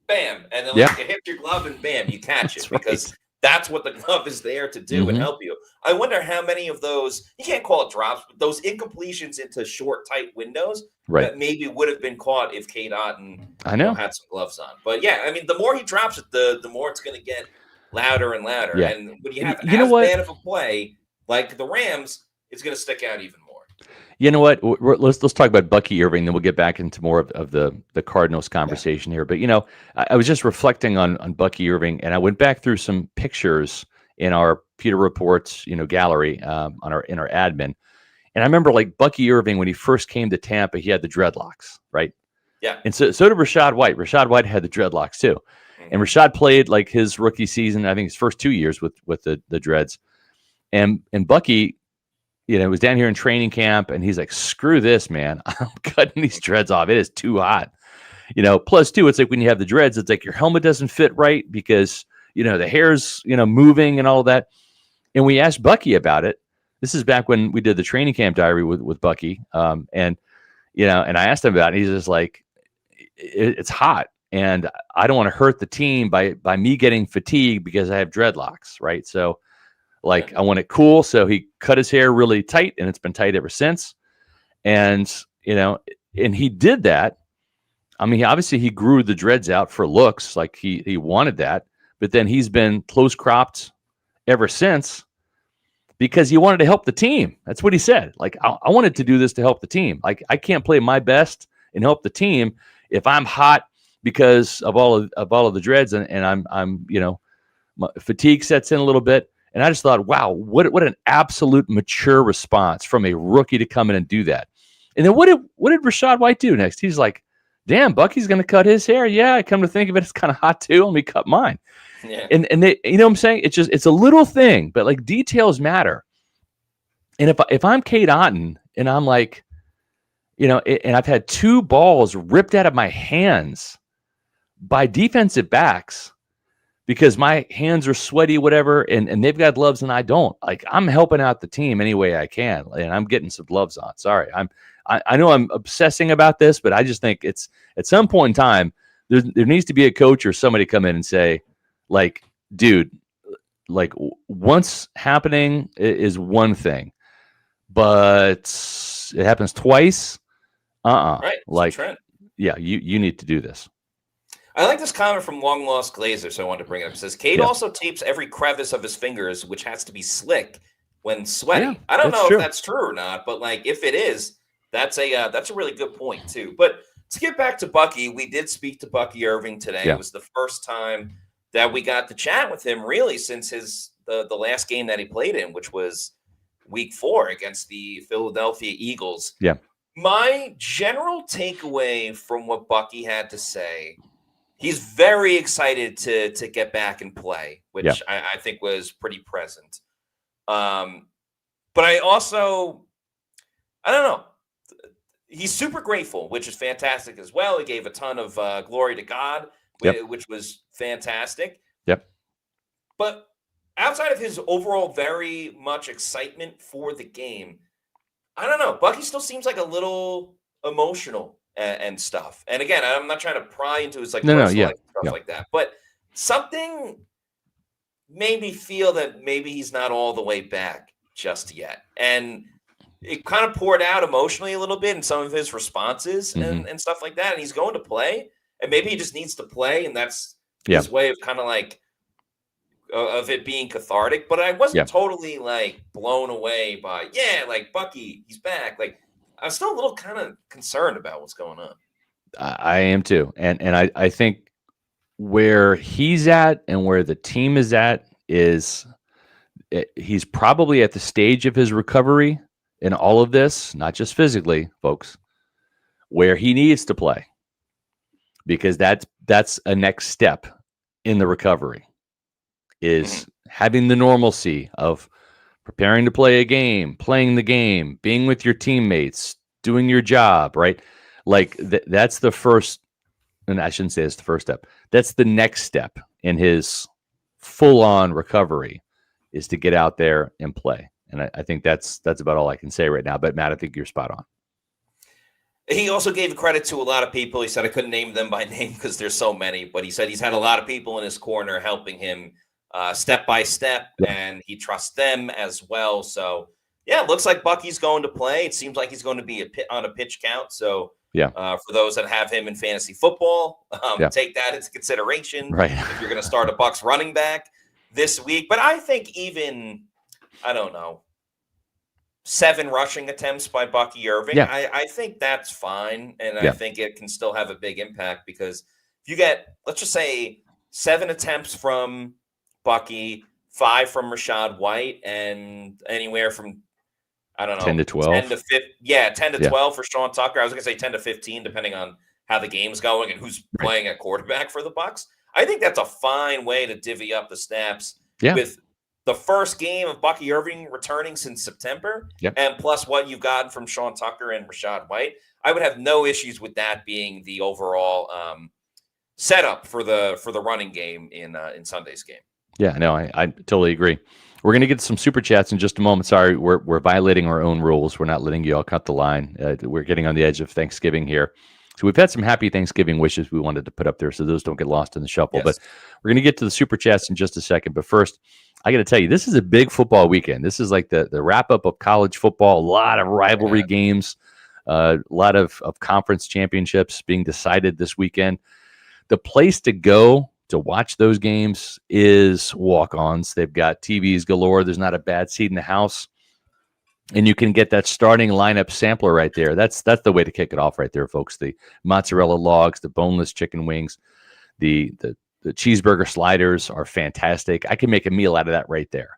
bam. And then it hits your glove and bam, you catch it because that's what the glove is there to do and help you. I wonder how many of those, you can't call it drops, but those incompletions into short, tight windows that maybe would have been caught if Cade Otton had some gloves on. But yeah, I mean, the more he drops it, the more it's going to get louder and louder. Yeah. And when you have bad of a play like the Rams, it's going to stick out even more. You know what? Let's talk about Bucky Irving, then we'll get back into more of the Cardinals conversation here. But I was just reflecting on Bucky Irving, and I went back through some pictures in our Pewter Reports, gallery in our admin, and I remember like Bucky Irving when he first came to Tampa, he had the dreadlocks, right? Yeah. And so did Rachaad White. Rachaad White had the dreadlocks too, and Rachaad played like his rookie season, I think his first 2 years with the dreads, and Bucky. Was down here in training camp, and he's like, screw this, man. I'm cutting these dreads off. It is too hot. Plus, too, it's like when you have the dreads, it's like your helmet doesn't fit right because, the hair's, moving and all of that. And we asked Bucky about it. This is back when we did the training camp diary with Bucky. And I asked him about it. He's just like, it's hot. And I don't want to hurt the team by me getting fatigued because I have dreadlocks, right? So, I want it cool. So he cut his hair really tight, and it's been tight ever since. And, and he did that. I mean, obviously he grew the dreads out for looks, like he wanted that, but then he's been close cropped ever since because he wanted to help the team. That's what he said. Like, I wanted to do this to help the team. Like, I can't play my best and help the team if I'm hot because of all of the dreads and I'm my fatigue sets in a little bit. And I just thought, wow, what an absolute mature response from a rookie to come in and do that. And then what did Rachaad White do next? He's like, damn, Bucky's going to cut his hair. Yeah, I come to think of it, it's kind of hot too. Let me cut mine. Yeah. And they, what I'm saying? It's a little thing, but like details matter. And if I'm Cade Otton and I'm like, and I've had 2 balls ripped out of my hands by defensive backs, because my hands are sweaty, whatever, and they've got gloves and I don't. Like, I'm helping out the team any way I can, and I'm getting some gloves on. Sorry, I know I'm obsessing about this, but I just think it's at some point in time there needs to be a coach or somebody come in and say, like, dude, like once happening is one thing, but it happens twice. Right. Like, yeah, you need to do this. I like this comment from Long Lost Glazer, so I wanted to bring it up. It says, Cade also tapes every crevice of his fingers, which has to be slick when sweaty. Yeah, I don't know if that's true or not, but like if it is, that's a really good point too. But to get back to Bucky, we did speak to Bucky Irving today. Yeah. It was the first time that we got to chat with him really since the last game that he played in, which was week 4 against the Philadelphia Eagles. Yeah. My general takeaway from what Bucky had to say, he's very excited to get back and play, which I think was pretty present. But I don't know. He's super grateful, which is fantastic as well. He gave a ton of glory to God, which was fantastic. Yep. But outside of his overall very much excitement for the game, I don't know. Bucky still seems like a little emotional and stuff. And again, I'm not trying to pry into his personal life and stuff like that, but something made me feel that maybe he's not all the way back just yet. And it kind of poured out emotionally a little bit in some of his responses and stuff like that. And he's going to play, and maybe he just needs to play. And that's his way of kind of like, of it being cathartic. But I wasn't totally like blown away by, like Bucky, he's back. Like, I'm still a little kind of concerned about what's going on. I am too. And I think where he's at and where the team is at is he's probably at the stage of his recovery in all of this, not just physically, folks, where he needs to play, because that's a next step in the recovery, is having the normalcy of preparing to play a game, playing the game, being with your teammates, doing your job, right? Like that's the first, and I shouldn't say it's the first step. That's the next step in his full-on recovery, is to get out there and play. And I think that's about all I can say right now. But Matt, I think you're spot on. He also gave credit to a lot of people. He said I couldn't name them by name because there's so many, but he said he's had a lot of people in his corner helping him step by step, and he trusts them as well. So, yeah, it looks like Bucky's going to play. It seems like he's going to be on a pitch count. So, for those that have him in fantasy football, take that into consideration if you're going to start a Bucs running back this week. But I think even, I don't know, 7 rushing attempts by Bucky Irving. I think that's fine. And I think it can still have a big impact because if you get, let's just say 7 attempts from Bucky, 5 from Rachaad White, and anywhere from, I don't know, 10 to 12. 10 to 15. Yeah, 10 to 12 for Sean Tucker. I was going to say 10 to 15, depending on how the game's going and who's playing at quarterback for the Bucs. I think that's a fine way to divvy up the snaps with the first game of Bucky Irving returning since September, and plus what you've gotten from Sean Tucker and Rachaad White. I would have no issues with that being the overall setup for the running game in Sunday's game. Yeah, no, I totally agree. We're going to get some super chats in just a moment. Sorry, we're violating our own rules. We're not letting you all cut the line. We're getting on the edge of Thanksgiving here. So we've had some happy Thanksgiving wishes we wanted to put up there so those don't get lost in the shuffle. But we're going to get to the super chats in just a second. But first, I got to tell you, this is a big football weekend. This is like the wrap-up of college football, a lot of rivalry games, a lot of conference championships being decided this weekend. The place to go to watch those games is Walk-Ons. They've got TVs galore. There's not a bad seat in the house. And you can get that starting lineup sampler right there. That's the way to kick it off right there, folks. The mozzarella logs, the boneless chicken wings, the cheeseburger sliders are fantastic. I can make a meal out of that right there.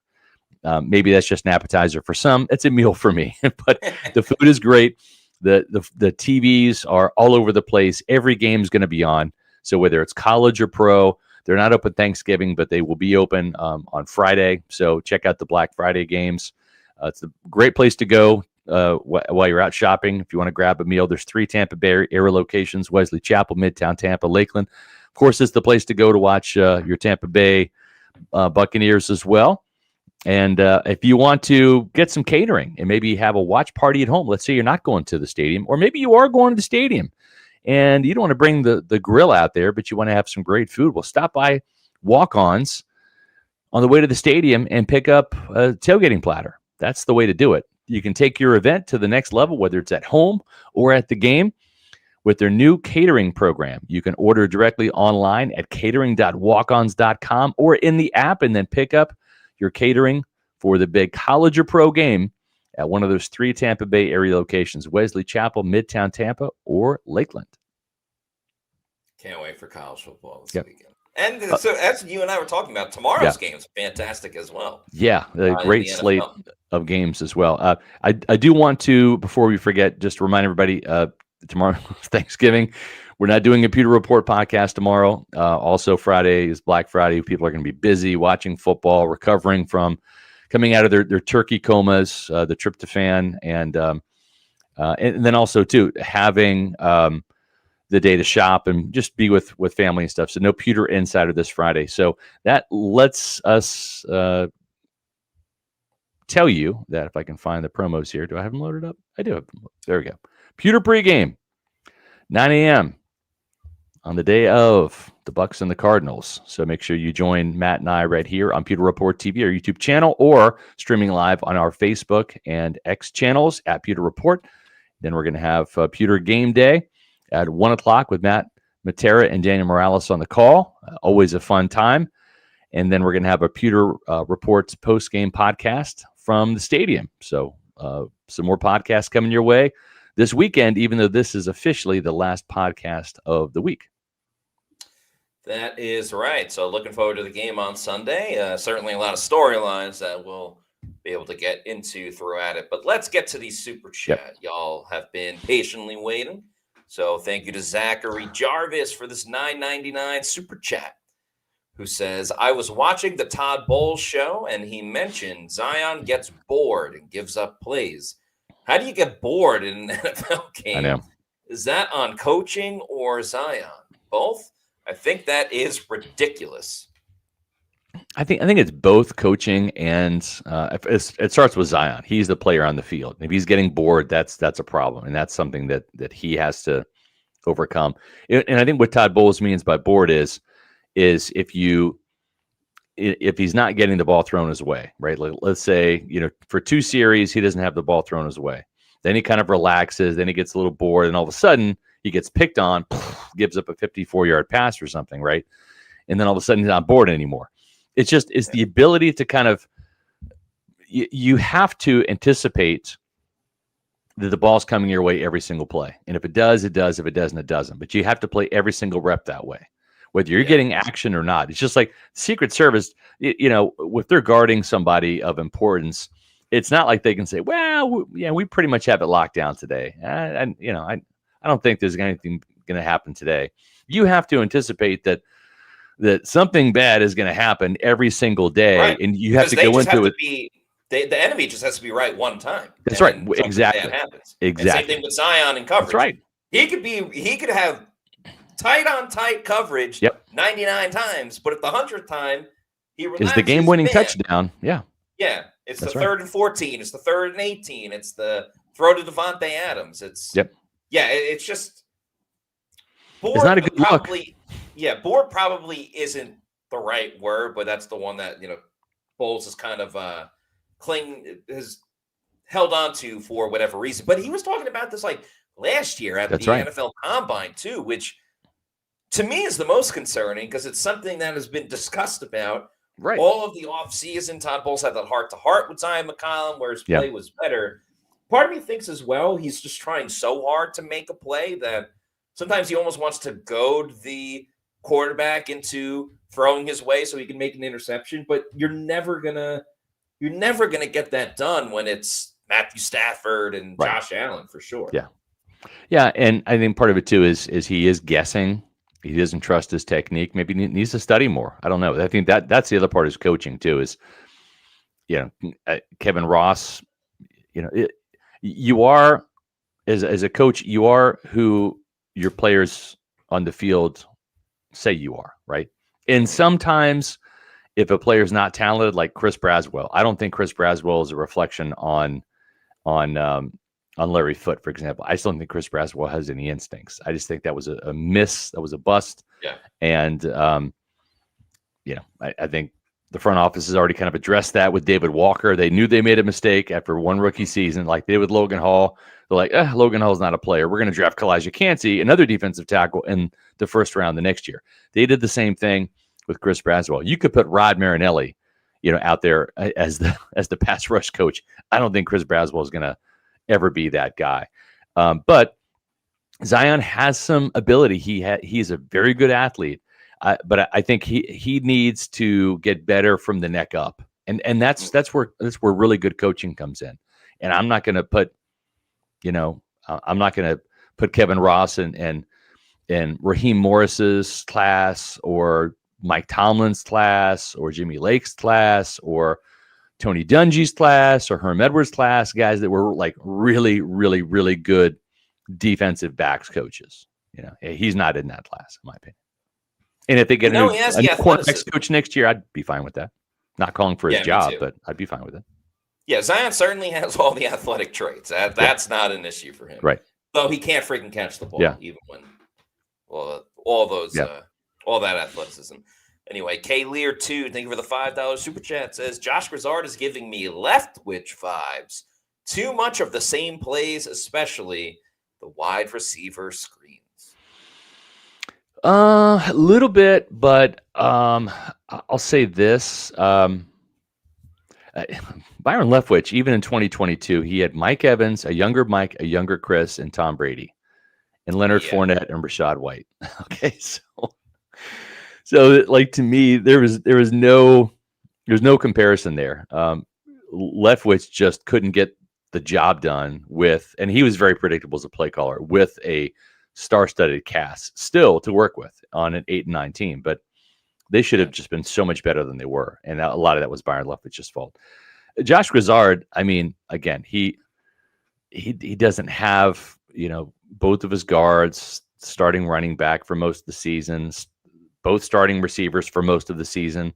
Maybe that's just an appetizer for some. It's a meal for me. But the food is great. The TVs are all over the place. Every game's going to be on. So whether it's college or pro, they're not open Thanksgiving, but they will be open on Friday. So check out the Black Friday games. It's a great place to go while you're out shopping. If you want to grab a meal, there's 3 Tampa Bay area locations: Wesley Chapel, Midtown Tampa, Lakeland. Of course, it's the place to go to watch your Tampa Bay Buccaneers as well. And if you want to get some catering and maybe have a watch party at home, let's say you're not going to the stadium, or maybe you are going to the stadium and you don't want to bring the grill out there, but you want to have some great food. Well, stop by Walk-Ons on the way to the stadium and pick up a tailgating platter. That's the way to do it. You can take your event to the next level, whether it's at home or at the game, with their new catering program. You can order directly online at catering.walkons.com or in the app, and then pick up your catering for the big college or pro game at one of those 3 Tampa Bay area locations: Wesley Chapel, Midtown Tampa, or Lakeland. Can't wait for college football this weekend. And so, as you and I were talking about, tomorrow's game is fantastic as well. Yeah, a great slate of games as well. I do want to, before we forget, just remind everybody, tomorrow Thanksgiving. We're not doing a Pewter Report podcast tomorrow. Also, Friday is Black Friday. People are going to be busy watching football, recovering from coming out of their turkey comas, the tryptophan, and then also too having the day to shop and just be with family and stuff. So no Pewter Insider this Friday. So that lets us tell you that, if I can find the promos here. Do I have them loaded up? I do have them. There we go. Pewter pregame, 9 a.m. on the day of the Bucs and the Cardinals. So make sure you join Matt and I right here on Pewter Report TV, our YouTube channel, or streaming live on our Facebook and X channels at Pewter Report. Then we're going to have Pewter Game Day at 1 o'clock with Matt Matera and Daniel Morales on the call. Always a fun time. And then we're going to have a Pewter Reports post-game podcast from the stadium. So some more podcasts coming your way this weekend, even though this is officially the last podcast of the week. That is right. So looking forward to the game on Sunday. Certainly a lot of storylines that we'll be able to get into throughout it. But let's get to the super chat. Y'all have been patiently waiting. So thank you to Zachary Jarvis for this $9.99 super chat, who says, I was watching the Todd Bowles show and he mentioned Zion gets bored and gives up plays. How do you get bored in an NFL game? I know. Is that on coaching or Zion? Both? I think that is ridiculous. I think it's both coaching and it starts with Zion. He's the player on the field. If he's getting bored, that's a problem, and that's something that he has to overcome. And I think what Todd Bowles means by bored is if he's not getting the ball thrown his way, right? Like, let's say, for 2 series, he doesn't have the ball thrown his way. Then he kind of relaxes. Then he gets a little bored. And all of a sudden, he gets picked on, gives up a 54-yard pass or something, right? And then all of a sudden, he's not bored anymore. It's the ability to kind of you have to anticipate that the ball's coming your way every single play. And if it does, it does. If it doesn't, it doesn't. But you have to play every single rep that way, whether you're getting action or not. It's just like Secret Service, if they're guarding somebody of importance, it's not like they can say, well, we pretty much have it locked down today. I don't think there's anything going to happen today. You have to anticipate that something bad is going to happen every single day, right. And you have to go into it. The enemy just has to be right one time. That's right. Exactly. That happens. Exactly. And same thing with Zion and coverage. That's right. He could have tight on tight coverage 99 times, but at the 100th time, he relaxes. Is the game-winning touchdown? Yeah. Yeah. It's the 3rd and 14. It's the 3rd and 18. It's the throw to Devontae Adams. It's it's just bored. It's not a good look. Yeah, bored probably isn't the right word, but that's the one that Bowles is kind of has held on to for whatever reason. But he was talking about this like last year at the NFL Combine too, which to me is the most concerning because it's something that has been discussed about all of the offseason. Todd Bowles had that heart-to-heart with Zion McCollum where his play was better. Part of me thinks as well he's just trying so hard to make a play that sometimes he almost wants to goad the quarterback into throwing his way so he can make an interception, but you're never gonna get that done when it's Matthew Stafford and Josh Allen for sure. Yeah, and I think part of it too is he is guessing. He doesn't trust his technique. Maybe he needs to study more. I don't know. I think that's the other part of his coaching too. Is Kevin Ross. You are as a coach, you are who your players on the field say you are, right? And sometimes if a player's not talented, like Chris Braswell, I don't think Chris Braswell is a reflection on Larry Foote, for example. I still don't think Chris Braswell has any instincts. I just think that was a miss. That was a bust. Yeah. And, I think the front office has already kind of addressed that with David Walker. They knew they made a mistake after one rookie season, like they did with Logan Hall. They're like, Logan Hall's not a player. We're going to draft Kalijah Kancey, another defensive tackle, in the first round the next year. They did the same thing with Chris Braswell. You could put Rod Marinelli, out there as the pass rush coach. I don't think Chris Braswell is going to ever be that guy. But Zion has some ability. He's a very good athlete. But I think he needs to get better from the neck up, and that's where really good coaching comes in. And I'm not going to put, Kevin Ross and Raheem Morris's class or Mike Tomlin's class or Jimmy Lake's class or Tony Dungy's class or Herm Edwards' class, guys that were like really, really, really good defensive backs coaches. He's not in that class, in my opinion. And if they get a new quarterbacks coach next year, I'd be fine with that. Not calling for his job, but I'd be fine with it. Yeah, Zion certainly has all the athletic traits. That's not an issue for him. Right. Though he can't freaking catch the ball, even when all that athleticism. Anyway, K Lear 2, thank you for the $5 super chat, says Josh Grizzard is giving me Leftwich vibes. Too much of the same plays, especially the wide receiver screens. A little bit, but I'll say this. Byron Leftwich, even in 2022, he had Mike Evans, a younger Mike, a younger Chris, and Tom Brady, and Leonard Fournette and Rachaad White. Okay, so like to me, there's no comparison there. Leftwich just couldn't get the job done and he was very predictable as a play caller with a star-studded cast still to work with on an 8-9 team, but they should have just been so much better than they were, and a lot of that was Byron Leftwich's fault. Josh Grizzard, I mean, again, he doesn't have both of his guards starting running back for most of the seasons, both starting receivers for most of the season.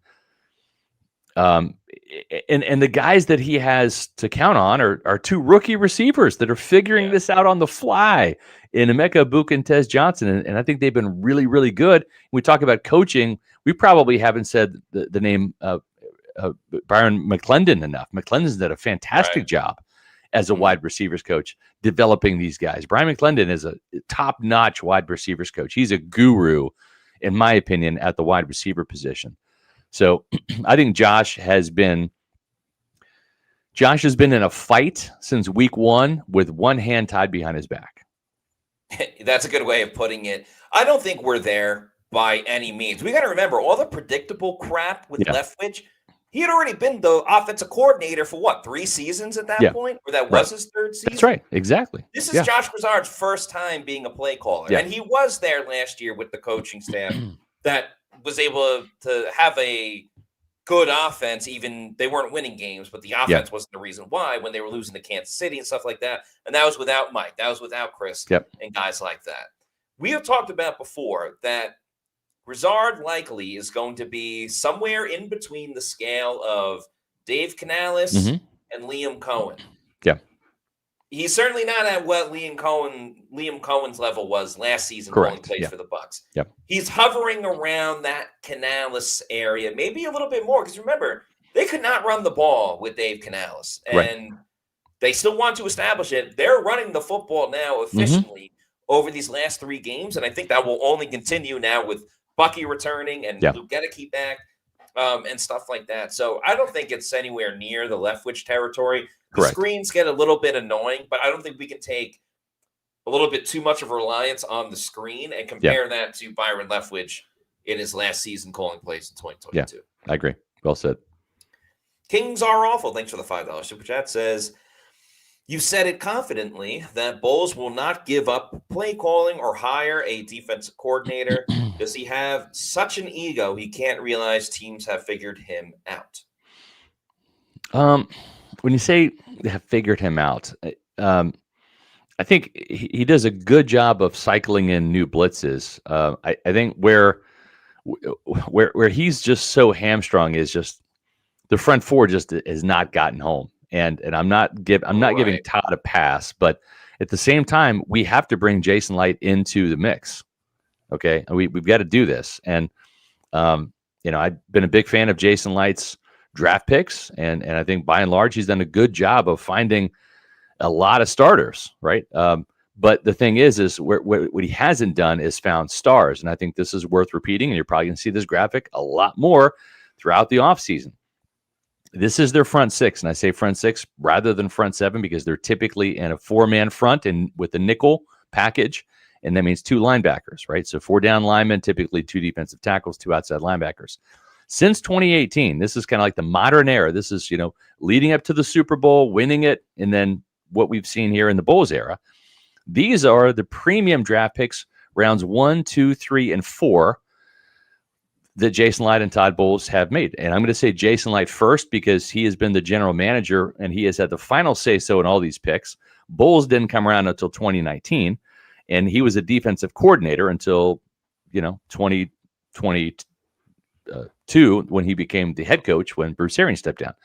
And the guys that he has to count on are two rookie receivers that are figuring this out on the fly in Emeka Egbuka and Tez Johnson. And I think they've been really, really good. When we talk about coaching, we probably haven't said the name Byron McClendon enough. McClendon's done a fantastic job as a wide receivers coach, developing these guys. Brian McClendon is a top-notch wide receivers coach. He's a guru, in my opinion, at the wide receiver position. So I think Josh has been in a fight since week one with one hand tied behind his back. That's a good way of putting it. I don't think we're there by any means. We got to remember all the predictable crap with Leftwich. He had already been the offensive coordinator for 3 seasons at that point? Or that was his 3rd season? That's right. Exactly. This is Josh Broussard's first time being a play caller. Yeah. And he was there last year with the coaching staff that was able to have a good offense. Even they weren't winning games, but the offense wasn't the reason why when they were losing to Kansas City and stuff like that. And that was without Mike. That was without Chris and guys like that. We have talked about before that Broussard likely is going to be somewhere in between the scale of Dave Canales and Liam Cohen. Yeah. He's certainly not at what Liam Cohen's level was last season when he played for the Bucs. Yep. He's hovering around that Canales area, maybe a little bit more. Because remember, they could not run the ball with Dave Canales. And they still want to establish it. They're running the football now efficiently over these last 3 games. And I think that will only continue now with Bucky returning and Luke Gedeke back and stuff like that. So I don't think it's anywhere near the Leftwich territory. The screens get a little bit annoying, but I don't think we can take a little bit too much of a reliance on the screen and compare that to Byron Leftwich in his last season calling plays in 2022. Yeah, I agree. Well said. Kings are awful. Thanks for the $5 super chat. Says, you said it confidently that Bowles will not give up play calling or hire a defensive coordinator. Does he have such an ego he can't realize teams have figured him out? When you say they have figured him out, I think he does a good job of cycling in new blitzes. I think where he's just so hamstrung is just the front four just has not gotten home. And I'm not giving Todd a pass, but at the same time, we have to bring Jason Light into the mix. Okay, we've got to do this. And I've been a big fan of Jason Light's draft picks, and I think by and large he's done a good job of finding a lot of starters, right? But the thing is what he hasn't done is found stars, and I think this is worth repeating. And you're probably going to see this graphic a lot more throughout the offseason. This is their front 6, and I say front 6 rather than front 7 because they're typically in a 4-man front and with the nickel package, and that means 2 linebackers, right? So 4 down linemen, typically 2 defensive tackles, 2 outside linebackers. Since 2018, this is kind of like the modern era. This is, leading up to the Super Bowl, winning it, and then what we've seen here in the Bulls era. These are the premium draft picks, rounds 1, 2, 3, and 4 that Jason Light and Todd Bowles have made. And I'm going to say Jason Light first because he has been the general manager and he has had the final say-so in all these picks. Bowles didn't come around until 2019, and he was a defensive coordinator until, 2022 when he became the head coach when Bruce Arians stepped down.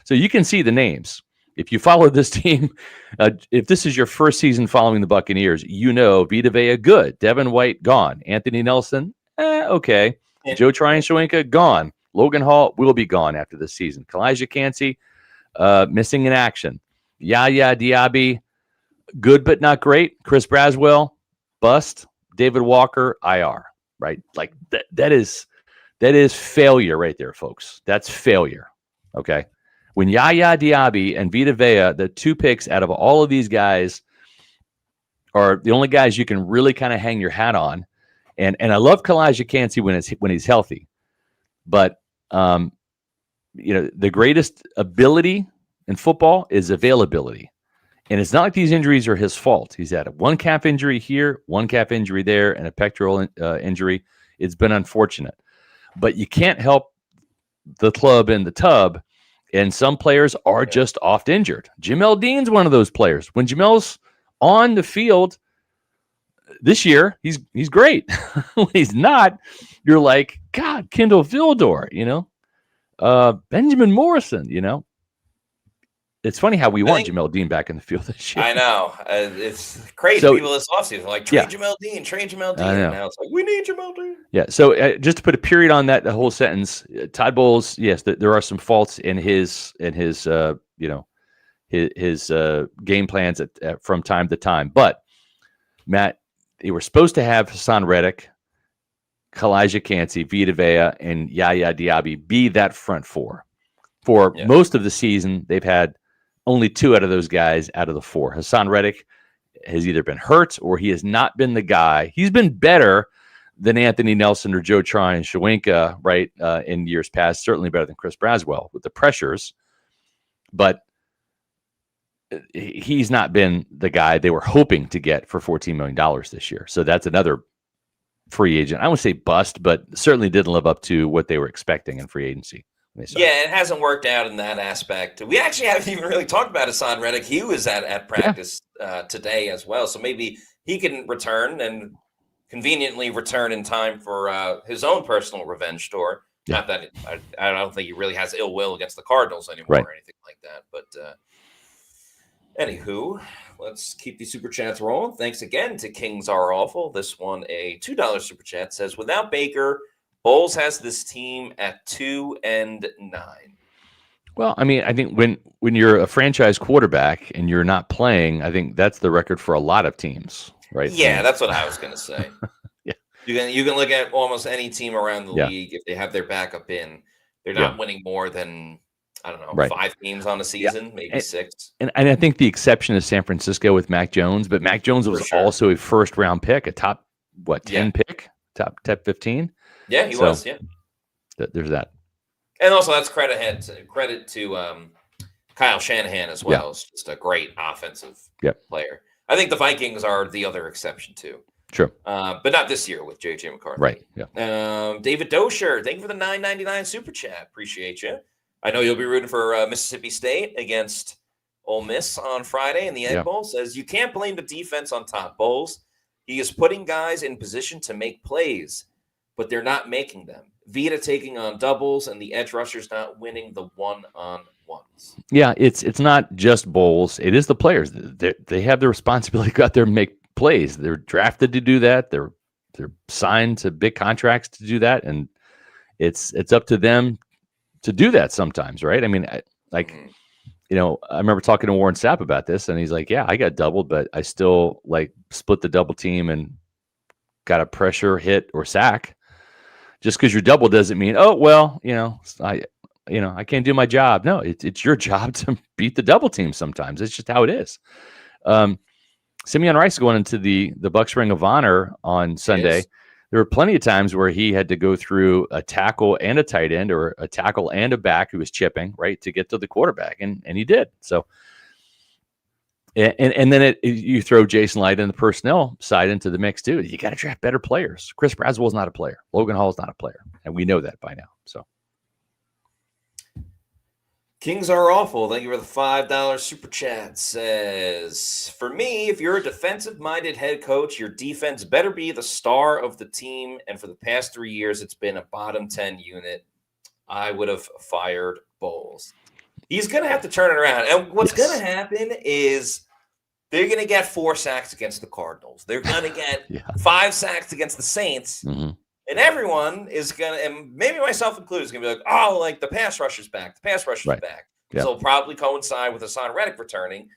So you can see the names. If you follow this team, if this is your first season following the Buccaneers, Vita Vea, good. Devin White, gone. Anthony Nelson, okay. Joe Tryon-Shoyinka, gone. Logan Hall will be gone after this season. Kalijah Kancey, missing in action. Yaya Diaby, good but not great. Chris Braswell, bust. David Walker, IR. Right? Like that is failure right there, folks. That's failure. Okay. When Yaya Diaby and Vita Vea, the 2 picks out of all of these guys, are the only guys you can really kind of hang your hat on. And I love Kalijah Kancey when he's healthy, but the greatest ability in football is availability, and it's not like these injuries are his fault. He's had a 1 calf injury here, 1 calf injury there, and a pectoral injury. It's been unfortunate, but you can't help the club in the tub, and some players are just oft injured. Jamel Dean's one of those players. When Jamel's on the field this year, he's great. When he's not, you're like, God, Kendall Vildor, Benjamin Morrison, it's funny how we want Jamel Dean back in the field this year. I know. It's crazy. So, people this offseason like, trade Jamel Dean. And now it's like, we need Jamel Dean. Yeah. So just to put a period on that, the whole sentence, Todd Bowles, yes, there are some faults in his game plans from time to time. But, Matt, they were supposed to have Hassan Reddick, Kalijah Kancey, Vita Vea, and Yaya Diaby be that front four. For most of the season, they've had only 2 out of those guys out of the 4. Hassan Reddick has either been hurt or he has not been the guy. He's been better than Anthony Nelson or Joe Tryon and Shawinka, right, in years past. Certainly better than Chris Braswell with the pressures. But he's not been the guy they were hoping to get for $14 million this year. So that's another free agent. I wouldn't say bust, but certainly didn't live up to what they were expecting in free agency. Yeah, it hasn't worked out in that aspect. We actually haven't even really talked about Hassan Reddick. He was at practice today as well. So maybe he can return and conveniently return in time for his own personal revenge tour. Yeah. Not that I don't think he really has ill will against the Cardinals anymore or anything like that. But anywho, let's keep these super chats rolling. Thanks again to Kings Are Awful. This one, a $2 super chat, says, without Baker, Bowles has this team at 2-9. Well, I mean, I think when you're a franchise quarterback and you're not playing, I think that's the record for a lot of teams, right? Yeah, that's what I was going to say. Yeah, you can look at almost any team around the league if they have their backup in, they're not winning more than I don't know 5 games on a season, maybe 6. And I think the exception is San Francisco with Mac Jones, but Mac Jones was also a first round pick, a top 10 pick, top 15. Yeah, he was. Yeah, there's that, and also that's credit to Kyle Shanahan as well. It's just a great offensive player. I think the Vikings are the other exception too. True, but not this year with JJ McCarthy. Right. Yeah. David Dosher, thank you for the $9.99 super chat. Appreciate you. I know you'll be rooting for Mississippi State against Ole Miss on Friday in the Egg Bowl. Says you can't blame the defense on Todd Bowles. He is putting guys in position to make plays, but they're not making them. Vita taking on doubles and the edge rushers not winning the one-on-ones. Yeah, it's not just Bowles. It is the players. They have the responsibility to go out there and make plays. They're drafted to do that. They're signed to big contracts to do that, and it's up to them to do that sometimes, right? I mean, I remember talking to Warren Sapp about this, and he's like, "Yeah, I got doubled, but I still split the double team and got a pressure hit or sack." Just because you're double doesn't mean, I can't do my job. No, it's your job to beat the double team sometimes. It's just how it is. Simeon Rice going into the Bucs Ring of Honor on Sunday. Yes. There were plenty of times where he had to go through a tackle and a tight end or a tackle and a back who was chipping, right, to get to the quarterback, and he did. So, and then you throw Jason Light and the personnel side into the mix too. You got to draft better players. Chris Braswell's not a player. Logan Hall's not a player, and we know that by now. So, Kings Are Awful. Thank you for the $5 super chat. Says, for me, if you're a defensive-minded head coach, your defense better be the star of the team. And for the past 3 years, it's been a bottom 10 unit. I would have fired Bowles. He's going to have to turn it around. And what's going to happen is they're going to get 4 sacks against the Cardinals. They're going to get 5 sacks against the Saints. Mm-hmm. And everyone is going to, and maybe myself included, is going to be like, oh, the pass rush is back. The pass rush is back. So it'll probably coincide with Hassan Reddick returning.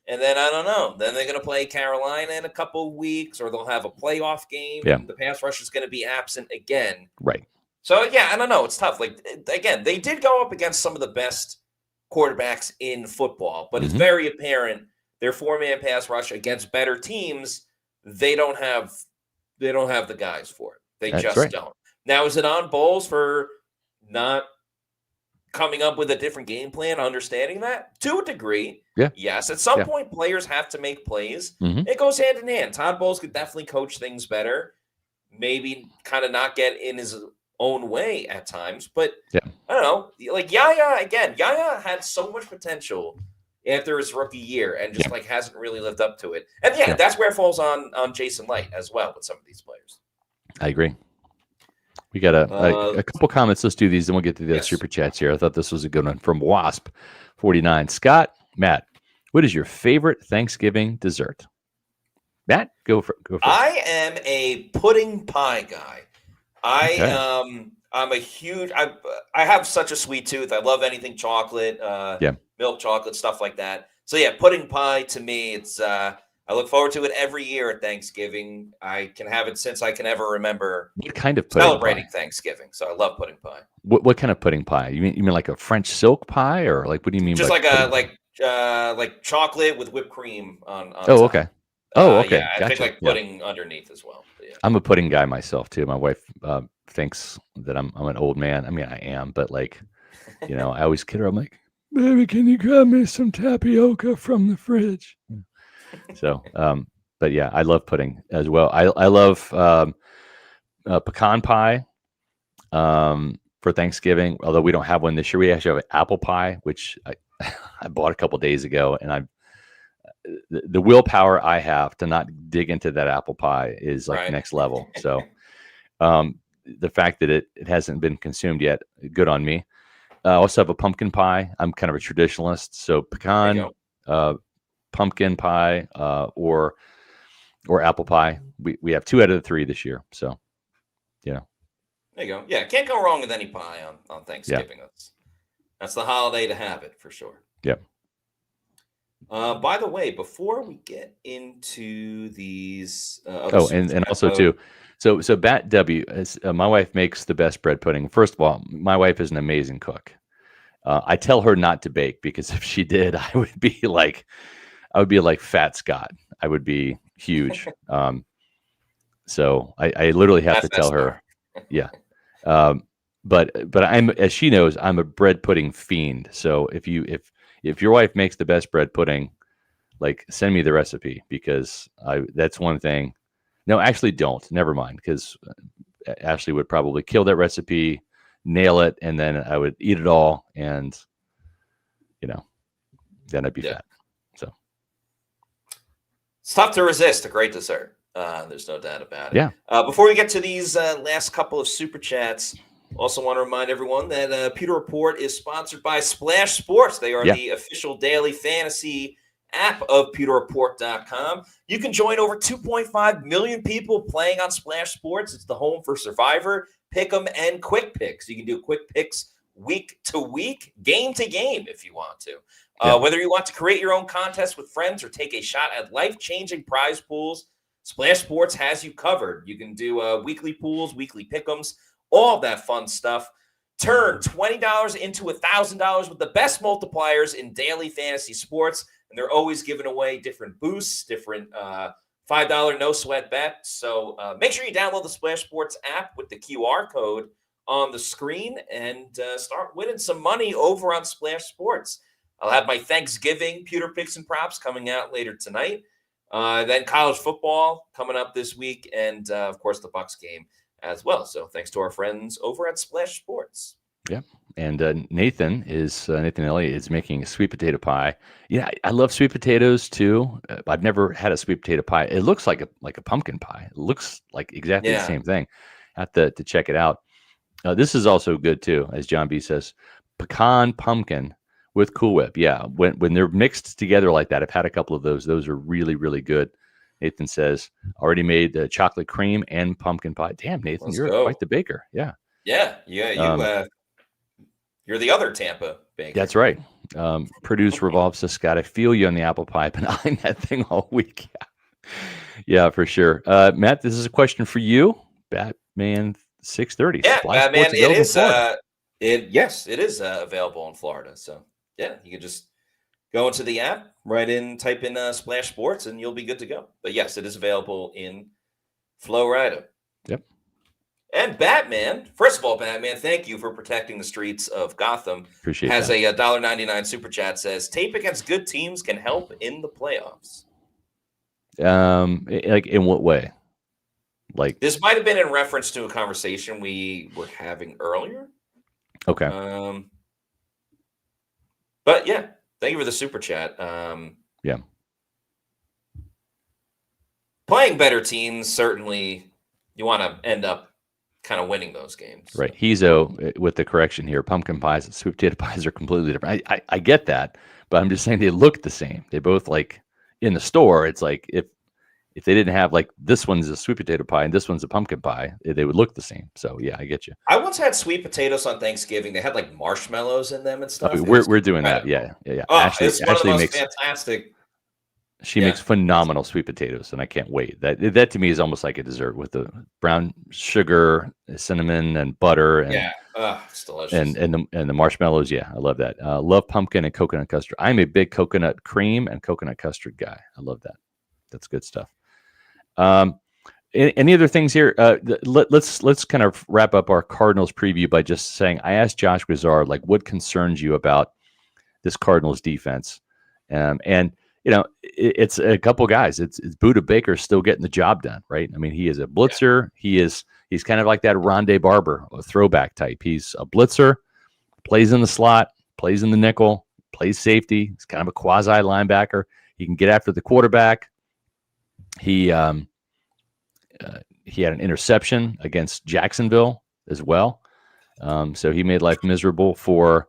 And then, I don't know. Then they're going to play Carolina in a couple of weeks, or they'll have a playoff game. Yeah. And the pass rush is going to be absent again. Right. So, I don't know. It's tough. Again, they did go up against some of the best quarterbacks in football, but it's very apparent their 4-man pass rush against better teams, they don't have the guys for it. They don't. Now, is it on Bowles for not coming up with a different game plan, understanding that? To a degree, yes. At some point, players have to make plays. Mm-hmm. It goes hand in hand. Todd Bowles could definitely coach things better, maybe kind of not get in his own way at times. But, I don't know. Yaya had so much potential after his rookie year and just hasn't really lived up to it. And, that's where it falls on Jason Light as well with some of these players. I agree. We got a couple comments. Let's do these, then we'll get to the Yes. super chats here. I thought this was a good one from Wasp49. Scott, Matt, what is your favorite Thanksgiving dessert? Matt, go first. I am a pudding pie guy. I'm a huge. I have such a sweet tooth. I love anything chocolate, milk chocolate, stuff like that. So yeah, pudding pie to me, it's. I look forward to it every year at Thanksgiving. I can have it since I can ever remember. What kind of pudding celebrating pie? Thanksgiving? So I love pudding pie. What kind of pudding pie? You mean like a French silk pie, or like what do you mean? Just by like chocolate with whipped cream on Oh, top. okay. Oh, okay. Yeah, I think like pudding underneath as well. Yeah. I'm a pudding guy myself too. My wife thinks that I'm an old man. I mean, I am, but like, I always kid her. I'm like, baby, can you grab me some tapioca from the fridge? So, but yeah, I love pudding as well. I love pecan pie for Thanksgiving. Although we don't have one this year, we actually have apple pie, which I bought a couple days ago, and the willpower I have to not dig into that apple pie is like next level. So the fact that it hasn't been consumed yet, good on me. I also have a pumpkin pie. I'm kind of a traditionalist. So pecan, pumpkin pie, or apple pie. We have 2 out of the 3 this year. So, There you go. Yeah, can't go wrong with any pie on Thanksgiving. Yeah. That's the holiday to have it for sure. Yep. By the way, before we get into these, and also too, so Bat W, my wife makes the best bread pudding. First of all, my wife is an amazing cook. I tell her not to bake because if she did, I would be like Fat Scott. I would be huge. So I literally have to tell her, yeah. But I'm, as she knows, I'm a bread pudding fiend. So if your wife makes the best bread pudding, like send me the recipe because that's one thing. No, actually don't. Never mind, because Ashley would probably kill that recipe, nail it, and then I would eat it all, and then I'd be fat. So it's tough to resist a great dessert. There's no doubt about it. Yeah. Before we get to these last couple of super chats, also want to remind everyone that Pewter Report is sponsored by Splash Sports. They are the official daily fantasy app of PewterReport.com. You can join over 2.5 million people playing on Splash Sports. It's the home for Survivor, Pick'em, and Quick Picks. You can do Quick Picks week to week, game to game if you want to. Whether you want to create your own contest with friends or take a shot at life-changing prize pools, Splash Sports has you covered. You can do weekly pools, weekly pick'ems, all of that fun stuff. Turn $20 into $1,000 with the best multipliers in daily fantasy sports. And they're always giving away different boosts, different $5 no sweat bets. So make sure you download the Splash Sports app with the QR code on the screen and start winning some money over on Splash Sports. I'll have my Thanksgiving Pewter Picks and Props coming out later tonight. Then college football coming up this week. And, of course, the Bucs game as well. So thanks to our friends over at Splash Sports. Yeah. And Nathan Elliott is making a sweet potato pie. Yeah, I love sweet potatoes too. I've never had a sweet potato pie. It looks like a pumpkin pie. It looks like exactly the same thing. I have to check it out. This is also good too, as John B says, pecan pumpkin with Cool Whip. Yeah, when they're mixed together like that, I've had a couple of those. Those are really, really good. Nathan says, already made the chocolate cream and pumpkin pie. Damn, Nathan, you're quite the baker. Yeah. Yeah. You're the other Tampa baker. That's right. Produce Revolve says, Scott, I feel you on the apple pie. Been eyeing that thing all week. Yeah, for sure. Matt, this is a question for you. Batman 630. Yeah, Batman, it is. It is available in Florida. So, yeah, you can just go into the app, type in Splash Sports, and you'll be good to go. But, yes, it is available in Florida. Yep. And Batman, first of all, Batman, thank you for protecting the streets of Gotham. Appreciate has that. A $1.99 super chat says, tape against good teams can help in the playoffs. Like in what way? Like this might have been in reference to a conversation we were having earlier. Okay. But yeah, thank you for the super chat. Yeah. Playing better teams, certainly you want to end up kind of winning those games. Right. With the correction here, pumpkin pies and sweet potato pies are completely different. I get that, but I'm just saying they look the same. They both like in the store. It's like if they didn't have like this one's a sweet potato pie and this one's a pumpkin pie, they would look the same. So yeah, I get you. I once had sweet potatoes on Thanksgiving. They had like marshmallows in them and stuff. We're doing that. Yeah. Oh, Ashley makes fantastic. She makes phenomenal sweet potatoes, and I can't wait. That to me is almost like a dessert with the brown sugar, cinnamon, and butter. And, it's delicious. And the marshmallows. Yeah, I love that. Love pumpkin and coconut custard. I'm a big coconut cream and coconut custard guy. I love that. That's good stuff. Any other things here? Let's kind of wrap up our Cardinals preview by just saying I asked Josh Guizard like what concerns you about this Cardinals defense, and it's a couple guys. It's Buda Baker still getting the job done, right? I mean, he is a blitzer. Yeah. He's kind of like that Rondé Barber, a throwback type. He's a blitzer, plays in the slot, plays in the nickel, plays safety. He's kind of a quasi linebacker. He can get after the quarterback. He had an interception against Jacksonville as well. So he made life miserable for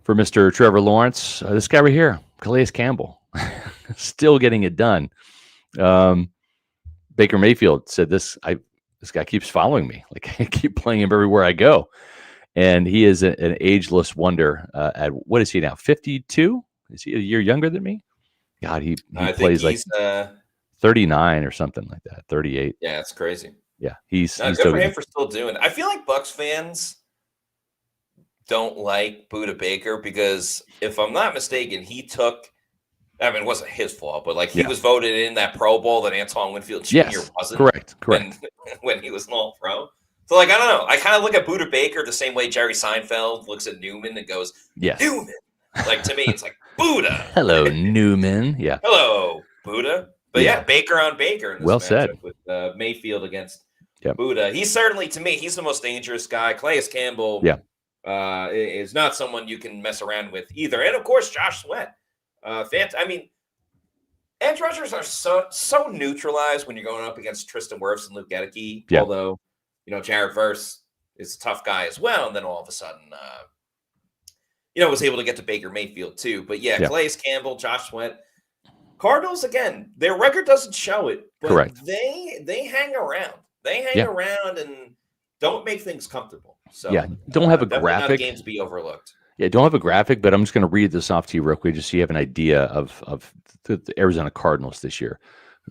Mr. Trevor Lawrence. This guy right here, Calais Campbell, still getting it done. Baker Mayfield said this guy keeps following me. Like I keep playing him everywhere I go. And he is an ageless wonder at what is he now? 52? Is he a year younger than me? God, he plays like 39 or something like that. 38. Yeah, it's crazy. Yeah, he's good for him for still doing it. I feel like Bucs fans don't like Buda Baker because if I'm not mistaken, it wasn't his fault, but like he was voted in that Pro Bowl that Antoine Winfield Jr. wasn't. Correct. When he was an All-Pro. So like I don't know. I kind of look at Buda Baker the same way Jerry Seinfeld looks at Newman and goes, Newman. Like to me, it's like Buda. Hello, Newman. Yeah. Hello, Buda. But Baker on Baker. In this well said. With Mayfield against Buda. He's certainly, to me, he's the most dangerous guy. Calais Campbell is not someone you can mess around with either. And, of course, Josh Sweat. Edge rushers are so neutralized when you're going up against Tristan Wirfs and Luke Gedeke. Yeah. Although, Jared Verse is a tough guy as well. And then all of a sudden, was able to get to Baker Mayfield too. But Calais Campbell, Josh Sweat. Cardinals, again, their record doesn't show it, but correct. They hang around. They hang around and don't make things comfortable. So don't have a graphic. Not a game to be overlooked. Yeah, don't have a graphic, but I'm just going to read this off to you real quick just so you have an idea of the Arizona Cardinals this year.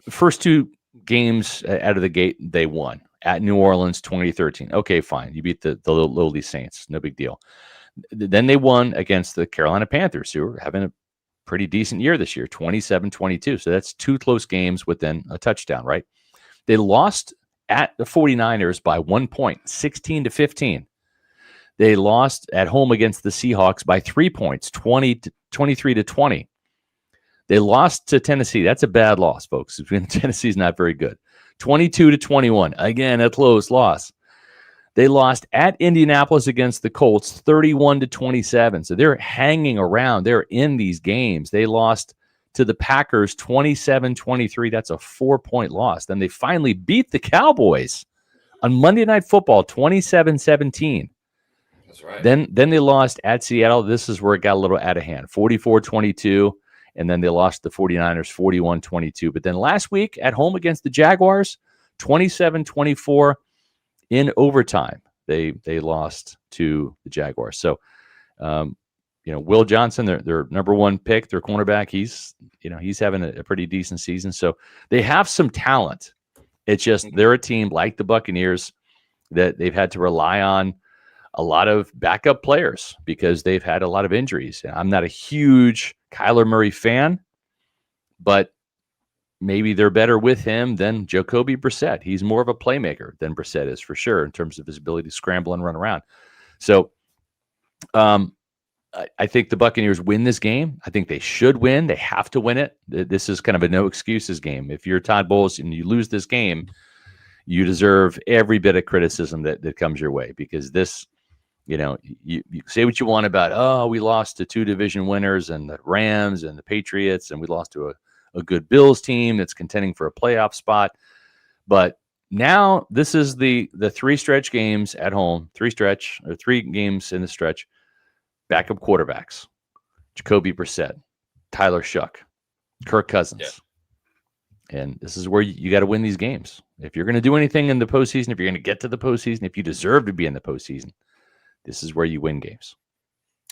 First two games out of the gate, they won. At New Orleans, 2013. Okay, fine. You beat the lowly Saints. No big deal. Then they won against the Carolina Panthers, who are having a pretty decent year this year, 27-22. So that's two close games within a touchdown, right? They lost at the 49ers by 1 point, 16-15. They lost at home against the Seahawks by 3 points, 23-20. They lost to Tennessee. That's a bad loss, folks. Tennessee's not very good. 22-21. Again, a close loss. They lost at Indianapolis against the Colts, 31-27. So they're hanging around. They're in these games. They lost to the Packers 27-23. That's a 4-point loss. Then they finally beat the Cowboys on Monday Night Football, 27-17. That's right. Then they lost at Seattle. This is where it got a little out of hand, 44-22. And then they lost the 49ers 41-22. But then last week at home against the Jaguars, 27-24 in overtime. They lost to the Jaguars. So, Will Johnson, their number one pick, their cornerback, he's having a pretty decent season. So they have some talent. It's just they're a team like the Buccaneers that they've had to rely on a lot of backup players because they've had a lot of injuries. I'm not a huge Kyler Murray fan, but maybe they're better with him than Jacoby Brissett. He's more of a playmaker than Brissett is for sure in terms of his ability to scramble and run around. So I think the Buccaneers win this game. I think they should win. They have to win it. This is kind of a no excuses game. If you're Todd Bowles and you lose this game, you deserve every bit of criticism that comes your way because this, you say what you want about, we lost to two division winners and the Rams and the Patriots, and we lost to a good Bills team that's contending for a playoff spot. But now this is the 3 stretch games at home, 3 games in the stretch. Backup quarterbacks: Jacoby Brissett, Tyler Shuck, Kirk Cousins. And this is where you got to win these games. If you're going to do anything in the postseason, if you're going to get to the postseason, if you deserve to be in the postseason, this is where you win games.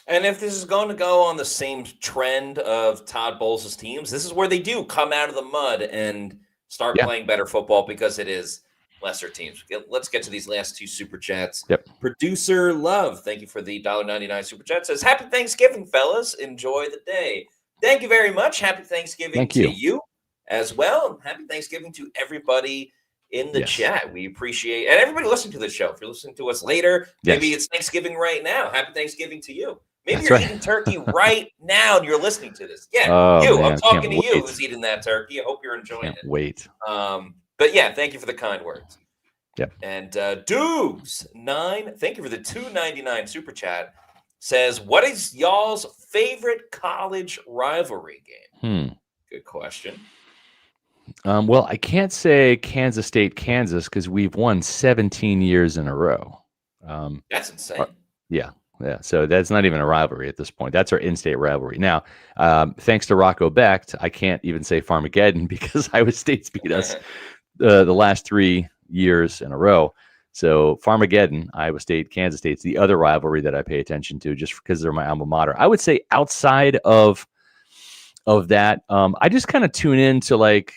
And if this is going to go on the same trend of Todd Bowles' teams, this is where they do come out of the mud and start playing better football because it is lesser teams. Let's get to these last 2 super chats. Yep. Producer Love, thank you for the $1.99 super chat. Says, happy Thanksgiving, fellas. Enjoy the day. Thank you very much. Happy Thanksgiving to you as well. And happy Thanksgiving to everybody in the chat. We appreciate, and everybody listening to the show. If you're listening to us later, maybe it's Thanksgiving right now. Happy Thanksgiving to you. Maybe you're eating turkey right now and you're listening to this. Yeah, you. Man, I'm talking to you who's eating that turkey. I hope you're enjoying it. Wait. But yeah, thank you for the kind words. Yep. And Dubes9, thank you for the $2.99 super chat. Says, what is y'all's favorite college rivalry game? Good question. Well, I can't say Kansas State, Kansas, because we've won 17 years in a row. That's insane. Yeah. So that's not even a rivalry at this point. That's our in-state rivalry. Now, thanks to Rocco Becht, I can't even say Farmageddon because Iowa State's beat us the last 3 years in a row. So Farmageddon, Iowa State, Kansas State's the other rivalry that I pay attention to just because they're my alma mater. I would say outside of that, I just kind of tune into like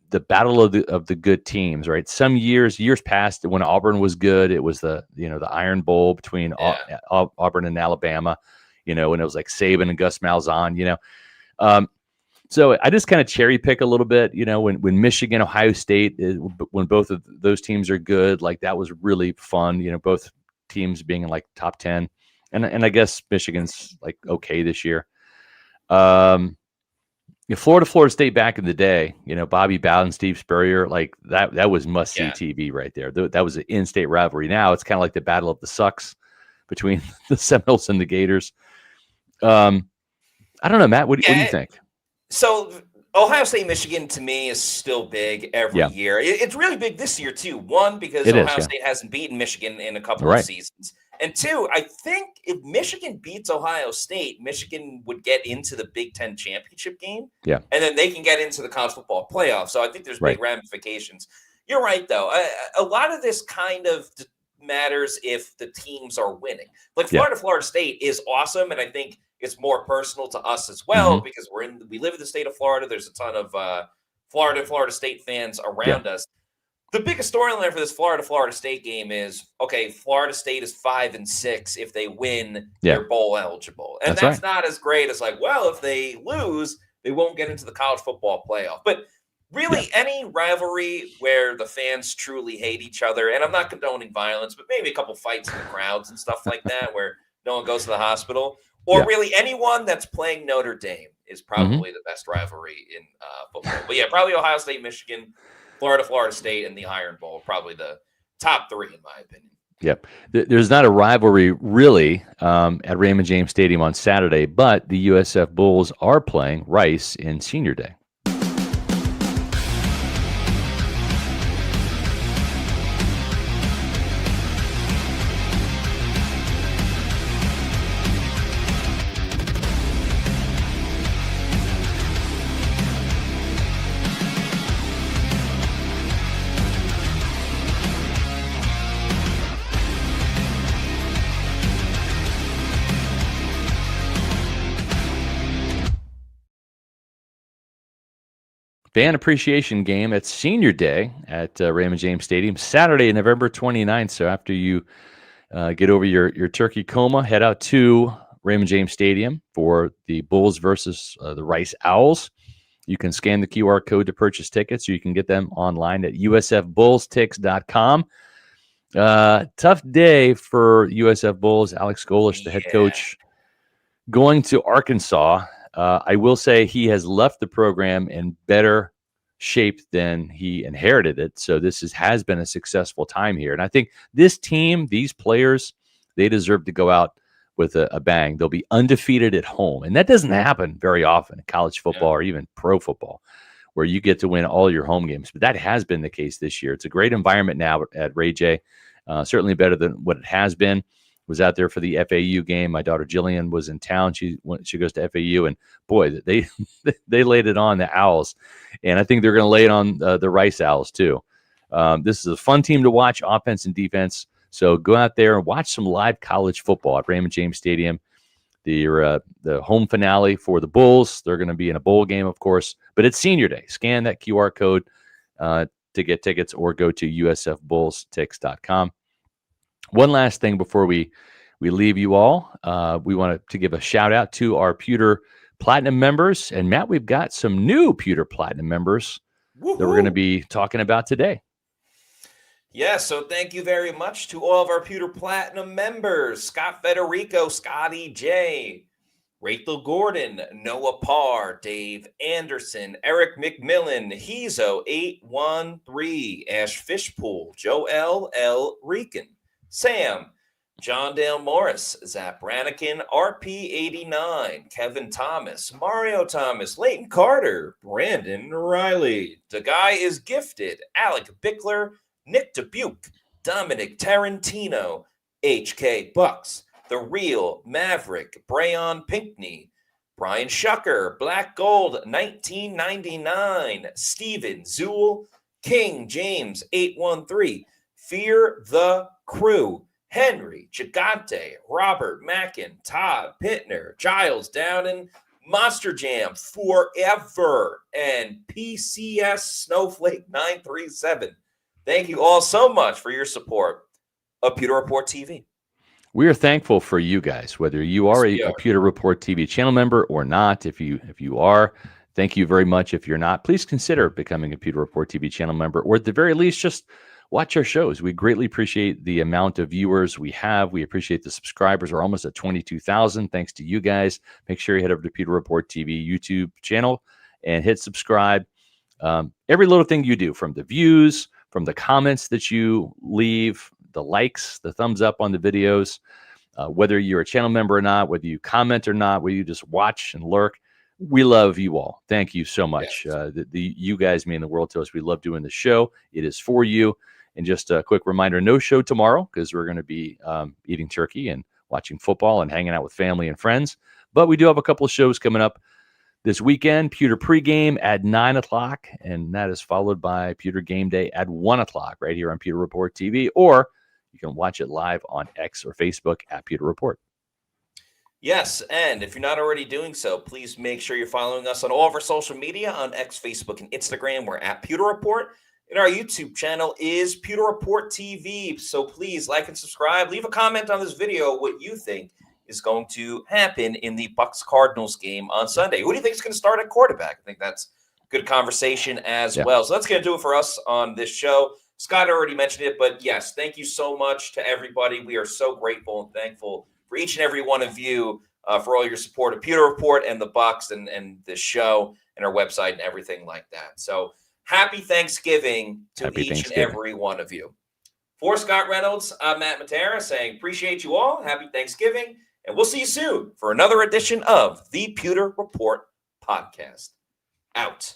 the battle of the good teams, right? Some years past when Auburn was good, it was the Iron Bowl between Auburn and Alabama, when it was like Saban and Gus Malzahn, So I just kind of cherry pick a little bit, when Michigan, Ohio State, when both of those teams are good, like that was really fun, both teams being in like top 10. And I guess Michigan's like okay this year. Florida State back in the day, Bobby Bowden, Steve Spurrier, like that was must-see TV right there. That was an in-state rivalry. Now it's kind of like the battle of the sucks between the Seminoles and the Gators. I don't know, Matt, what do you think? So Ohio State, Michigan, to me, is still big every year. It's really big this year, too. One, because Ohio State hasn't beaten Michigan in a couple of seasons. And 2, I think if Michigan beats Ohio State, Michigan would get into the Big Ten championship game. Yeah. And then they can get into the college football playoff. So I think there's big ramifications. You're right, though. A lot of this kind of matters if the teams are winning. Like Florida State is awesome. And I think it's more personal to us as well because we live in the state of Florida. There's a ton of Florida State fans around us. The biggest storyline for this Florida State game is, okay, Florida State is 5-6. If they win, they're bowl eligible. And that's not as great as like, well, if they lose, they won't get into the college football playoff. But really, any rivalry where the fans truly hate each other, and I'm not condoning violence, but maybe a couple fights in the crowds and stuff like that where no one goes to the hospital, or really anyone that's playing Notre Dame is probably the best rivalry in football. But yeah, probably Ohio State, Michigan, Florida State, and the Iron Bowl, probably the top 3 in my opinion. Yep. There's not a rivalry really at Raymond James Stadium on Saturday, but the USF Bulls are playing Rice in Senior Day. Fan appreciation game at Senior Day at Raymond James Stadium, Saturday, November 29th. So after you get over your turkey coma, head out to Raymond James Stadium for the Bulls versus the Rice Owls. You can scan the QR code to purchase tickets, or you can get them online at usfbullstix.com. Tough day for USF Bulls. Alex Golish, the head coach, going to Arkansas. I will say he has left the program in better shape than he inherited it. So this has been a successful time here. And I think this team, these players, they deserve to go out with a bang. They'll be undefeated at home. And that doesn't happen very often in college football or even pro football, where you get to win all your home games. But that has been the case this year. It's a great environment now at Ray J. Certainly better than what it has been. Was out there for the FAU game. My daughter Jillian was in town. She goes to FAU, and boy, they they laid it on the Owls, and I think they're going to lay it on the Rice Owls too. This is a fun team to watch, offense and defense. So go out there and watch some live college football at Raymond James Stadium. The home finale for the Bulls. They're going to be in a bowl game, of course, but it's senior day. Scan that QR code to get tickets, or go to usfbullstix.com. One last thing before we leave you all, we want to give a shout out to our Pewter Platinum members. And Matt, we've got some new Pewter Platinum members that we're going to be talking about today. Yeah, so thank you very much to all of our Pewter Platinum members: Scott Federico, Scotty J, Rachel Gordon, Noah Parr, Dave Anderson, Eric McMillan, Hezo813, Ash Fishpool, Joel L. Rican, Sam, John Dale Morris, Zap Brannikin, RP89, Kevin Thomas, Mario Thomas, Leighton Carter, Brandon Riley, The Guy is Gifted, Alec Bickler, Nick Dubuque, Dominic Tarantino, HK Bucs, The Real Maverick, Brayon Pinkney, Brian Shucker, Black Gold 1999, Steven Zool, King James 813, Fear the Crew, Henry Gigante, Robert Mackin, Todd Pittner, Giles Dowden, Monster Jam Forever, and PCS Snowflake 937. Thank you all so much for your support of Pewter Report TV. We are thankful for you guys, whether you are a Pewter Report TV channel member or not. If you are, thank you very much. If you're not, please consider becoming a Pewter Report TV channel member, or at the very least, just watch our shows. We greatly appreciate the amount of viewers we have. We appreciate the subscribers. We're almost at 22,000. Thanks to you guys. Make sure you head over to Pewter Report TV YouTube channel and hit subscribe. Every little thing you do, from the views, from the comments that you leave, the likes, the thumbs up on the videos, whether you're a channel member or not, whether you comment or not, whether you just watch and lurk, we love you all. Thank you so much. Yes. You guys mean the world to us. We love doing the show. It is for you. And just a quick reminder, no show tomorrow, because we're going to be eating turkey and watching football and hanging out with family and friends. But we do have a couple of shows coming up this weekend. Pewter pregame at 9 o'clock, and that is followed by Pewter game day at 1 o'clock right here on Pewter Report TV, or you can watch it live on X or Facebook at Pewter Report. Yes, and if you're not already doing so, please make sure you're following us on all of our social media on X, Facebook, and Instagram. We're at Pewter Report, and our YouTube channel is Pewter Report TV. So please like and subscribe. Leave a comment on this video what you think is going to happen in the Bucs Cardinals game on Sunday. Who do you think is going to start at quarterback? I think that's good conversation as well. So that's going to do it for us on this show. Scott already mentioned it, but yes, thank you so much to everybody. We are so grateful and thankful for each and every one of you for all your support of Pewter Report and the Bucs and the show and our website and everything like that. So happy Thanksgiving to each and every one of you. For Scott Reynolds, I'm Matt Matera saying appreciate you all. Happy Thanksgiving. And we'll see you soon for another edition of the Pewter Report podcast. Out.